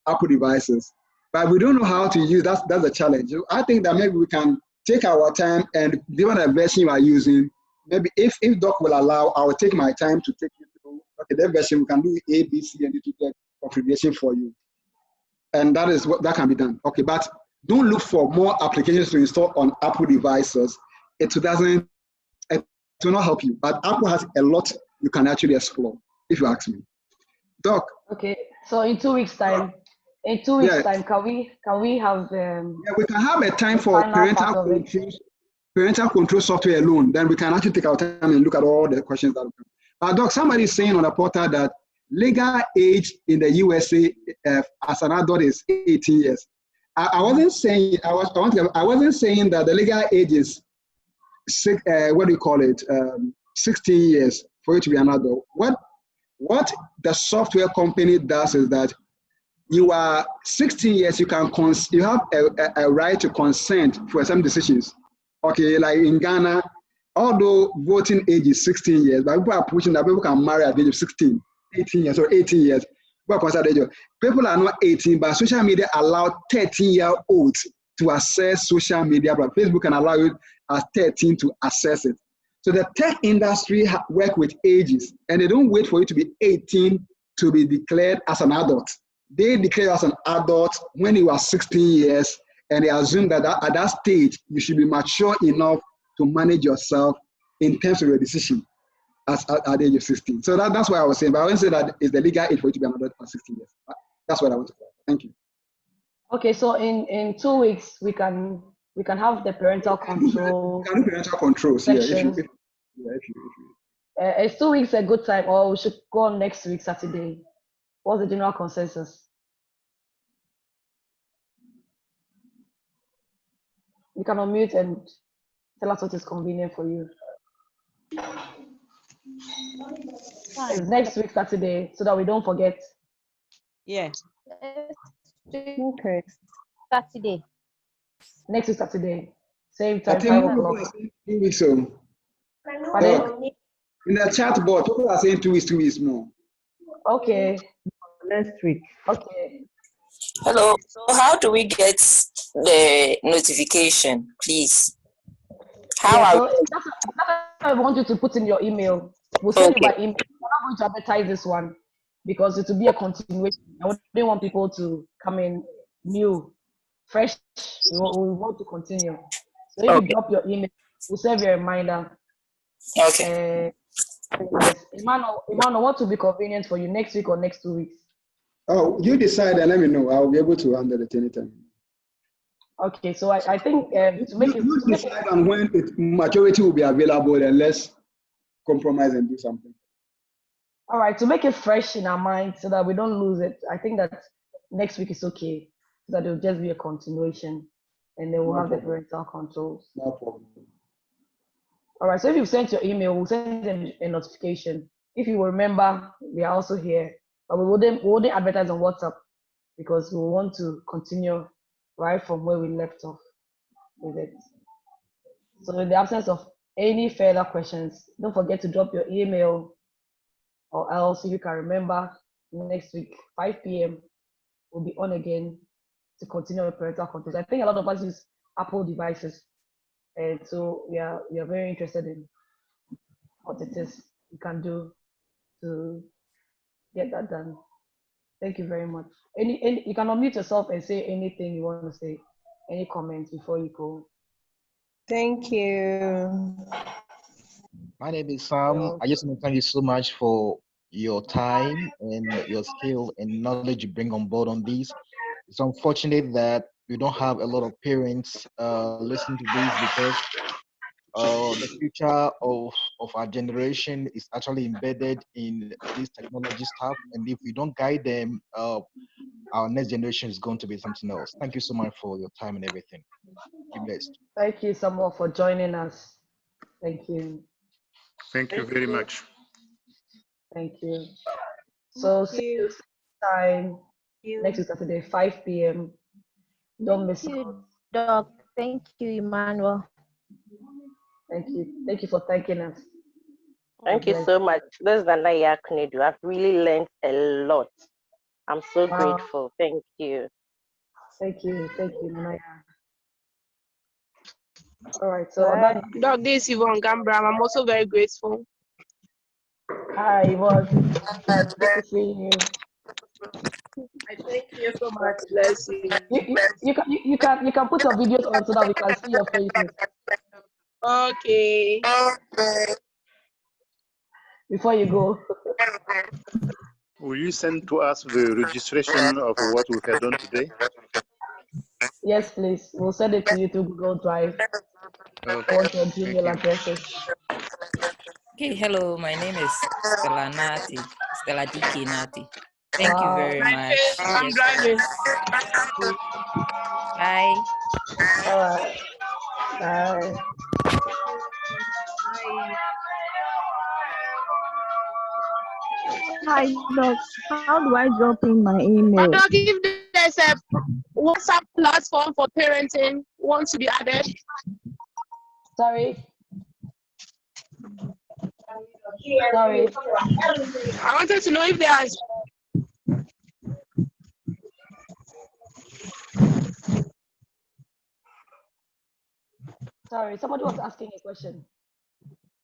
Apple devices. But we don't know how to use. That's the challenge. So I think that maybe we can take our time and given the version you are using, maybe if Doc will allow, I will take my time to take you through. Okay, that version we can do A, B, C, and do the configuration for you, and that is what that can be done. Okay, but don't look for more applications to install on Apple devices. It will not help you. But Apple has a lot you can actually explore, if you ask me. Doc. Okay, so in 2 weeks' time, can we have yeah, we can have a time for parental control software alone. Then we can actually take our time and look at all the questions that we can. But Doc, somebody is saying on the portal that legal age in the USA as an adult is 18 years. I wasn't saying I wasn't saying that the legal age is 16 years for you to be an adult. What the software company does is that you are 16 years, you have a right to consent for some decisions. Okay, like in Ghana, although voting age is 16 years, but people are pushing that people can marry at the age of 16, 18 years or 18 years. People are not 18, but social media allow 13-year-olds to access social media. But Facebook can allow you at 13 to access it. So the tech industry work with ages, and they don't wait for you to be 18 to be declared as an adult. They declare you as an adult when you are 16 years, and they assume that at that stage, you should be mature enough to manage yourself in terms of your decision at the age of 16. So that's what I was saying. But I wouldn't say that it's the legal age for you to be an adult at 16 years. That's what I want to say. Thank you. Okay, so in 2 weeks, we can have the parental control. We can do parental controls, yeah. Is 2 weeks a good time, or we should go on next week, Saturday? What's the general consensus? You can unmute and tell us what is convenient for you. It's next week, Saturday, so that we don't forget. Yes. Okay. Saturday. Next week, Saturday. Same time, 5 o'clock. 2 weeks so. In the chat board, people are saying 2 weeks more. Okay. Next week. Okay. Hello. So how do we get the notification, please? I want you to put in your email. We'll send you by email. We're not going to advertise this one because it will be a continuation. I don't want people to come in new, fresh. We want to continue. So if you drop your email, we'll send you a reminder. Okay. Yes. Emmanuel, what will be convenient for you next week or next 2 weeks? Oh, you decide and let me know. I'll be able to handle it anytime. Okay, so I think to make you decide on when majority will be available, and let's compromise and do something. All right, to make it fresh in our mind so that we don't lose it, I think that next week is okay. So that it'll just be a continuation, and then we'll have the parental controls. No problem. All right, so if you've sent your email, we'll send them a notification. If you remember, we are also here, but we wouldn't advertise on WhatsApp because we want to continue right from where we left off with it. So in the absence of any further questions, don't forget to drop your email, or else if you can remember, next week, 5 p.m., we'll be on again to continue with parental controls. I think a lot of us use Apple devices, and so we are very interested in what it is you can do to get that done. Thank you very much. Any you can unmute yourself and say anything you want to say. Any comments before you go? Thank you. My name is Sam. I just want to thank you so much for your time and your skill and knowledge you bring on board on this. It's unfortunate that we don't have a lot of parents listening to this because the future of our generation is actually embedded in this technology stuff. And if we don't guide them, our next generation is going to be something else. Thank you so much for your time and everything. Be blessed. Thank you, Samuel, for joining us. Thank you. Thank you very much. Thank you. So see you time next week Saturday, 5 p.m. Don't miss out. Doc. Thank you, Emmanuel. Thank you. Thank you for thanking us. Thank you so much. This is Anaya Kunedu. I've really learned a lot. I'm so grateful. Thank you. Thank you. Thank you, Anaya. All right. So Doc, this is Yvonne Gambram. I'm also very grateful. Hi, Yvonne. Good to see you. I thank you so much. Bless you. You can put your videos on so that we can see your faces. Okay. Before you go. Will you send to us the registration of what we have done today? Yes, please. We'll send it to you to Google Drive. Okay. Want your Gmail addresses. Okay, hello, my name is Stella Nati, Stella DK Nati. Thank you very much. I'm driving. Bye. All right. Bye. Hi, Doc. How do I drop in my email? Doc, if there's a WhatsApp platform for parenting wants to be added. Sorry. Sorry. I wanted to know if there's Sorry, somebody was asking a question.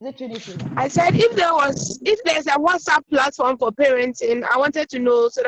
Is it Trinity? I said if there's a WhatsApp platform for parenting, I wanted to know so that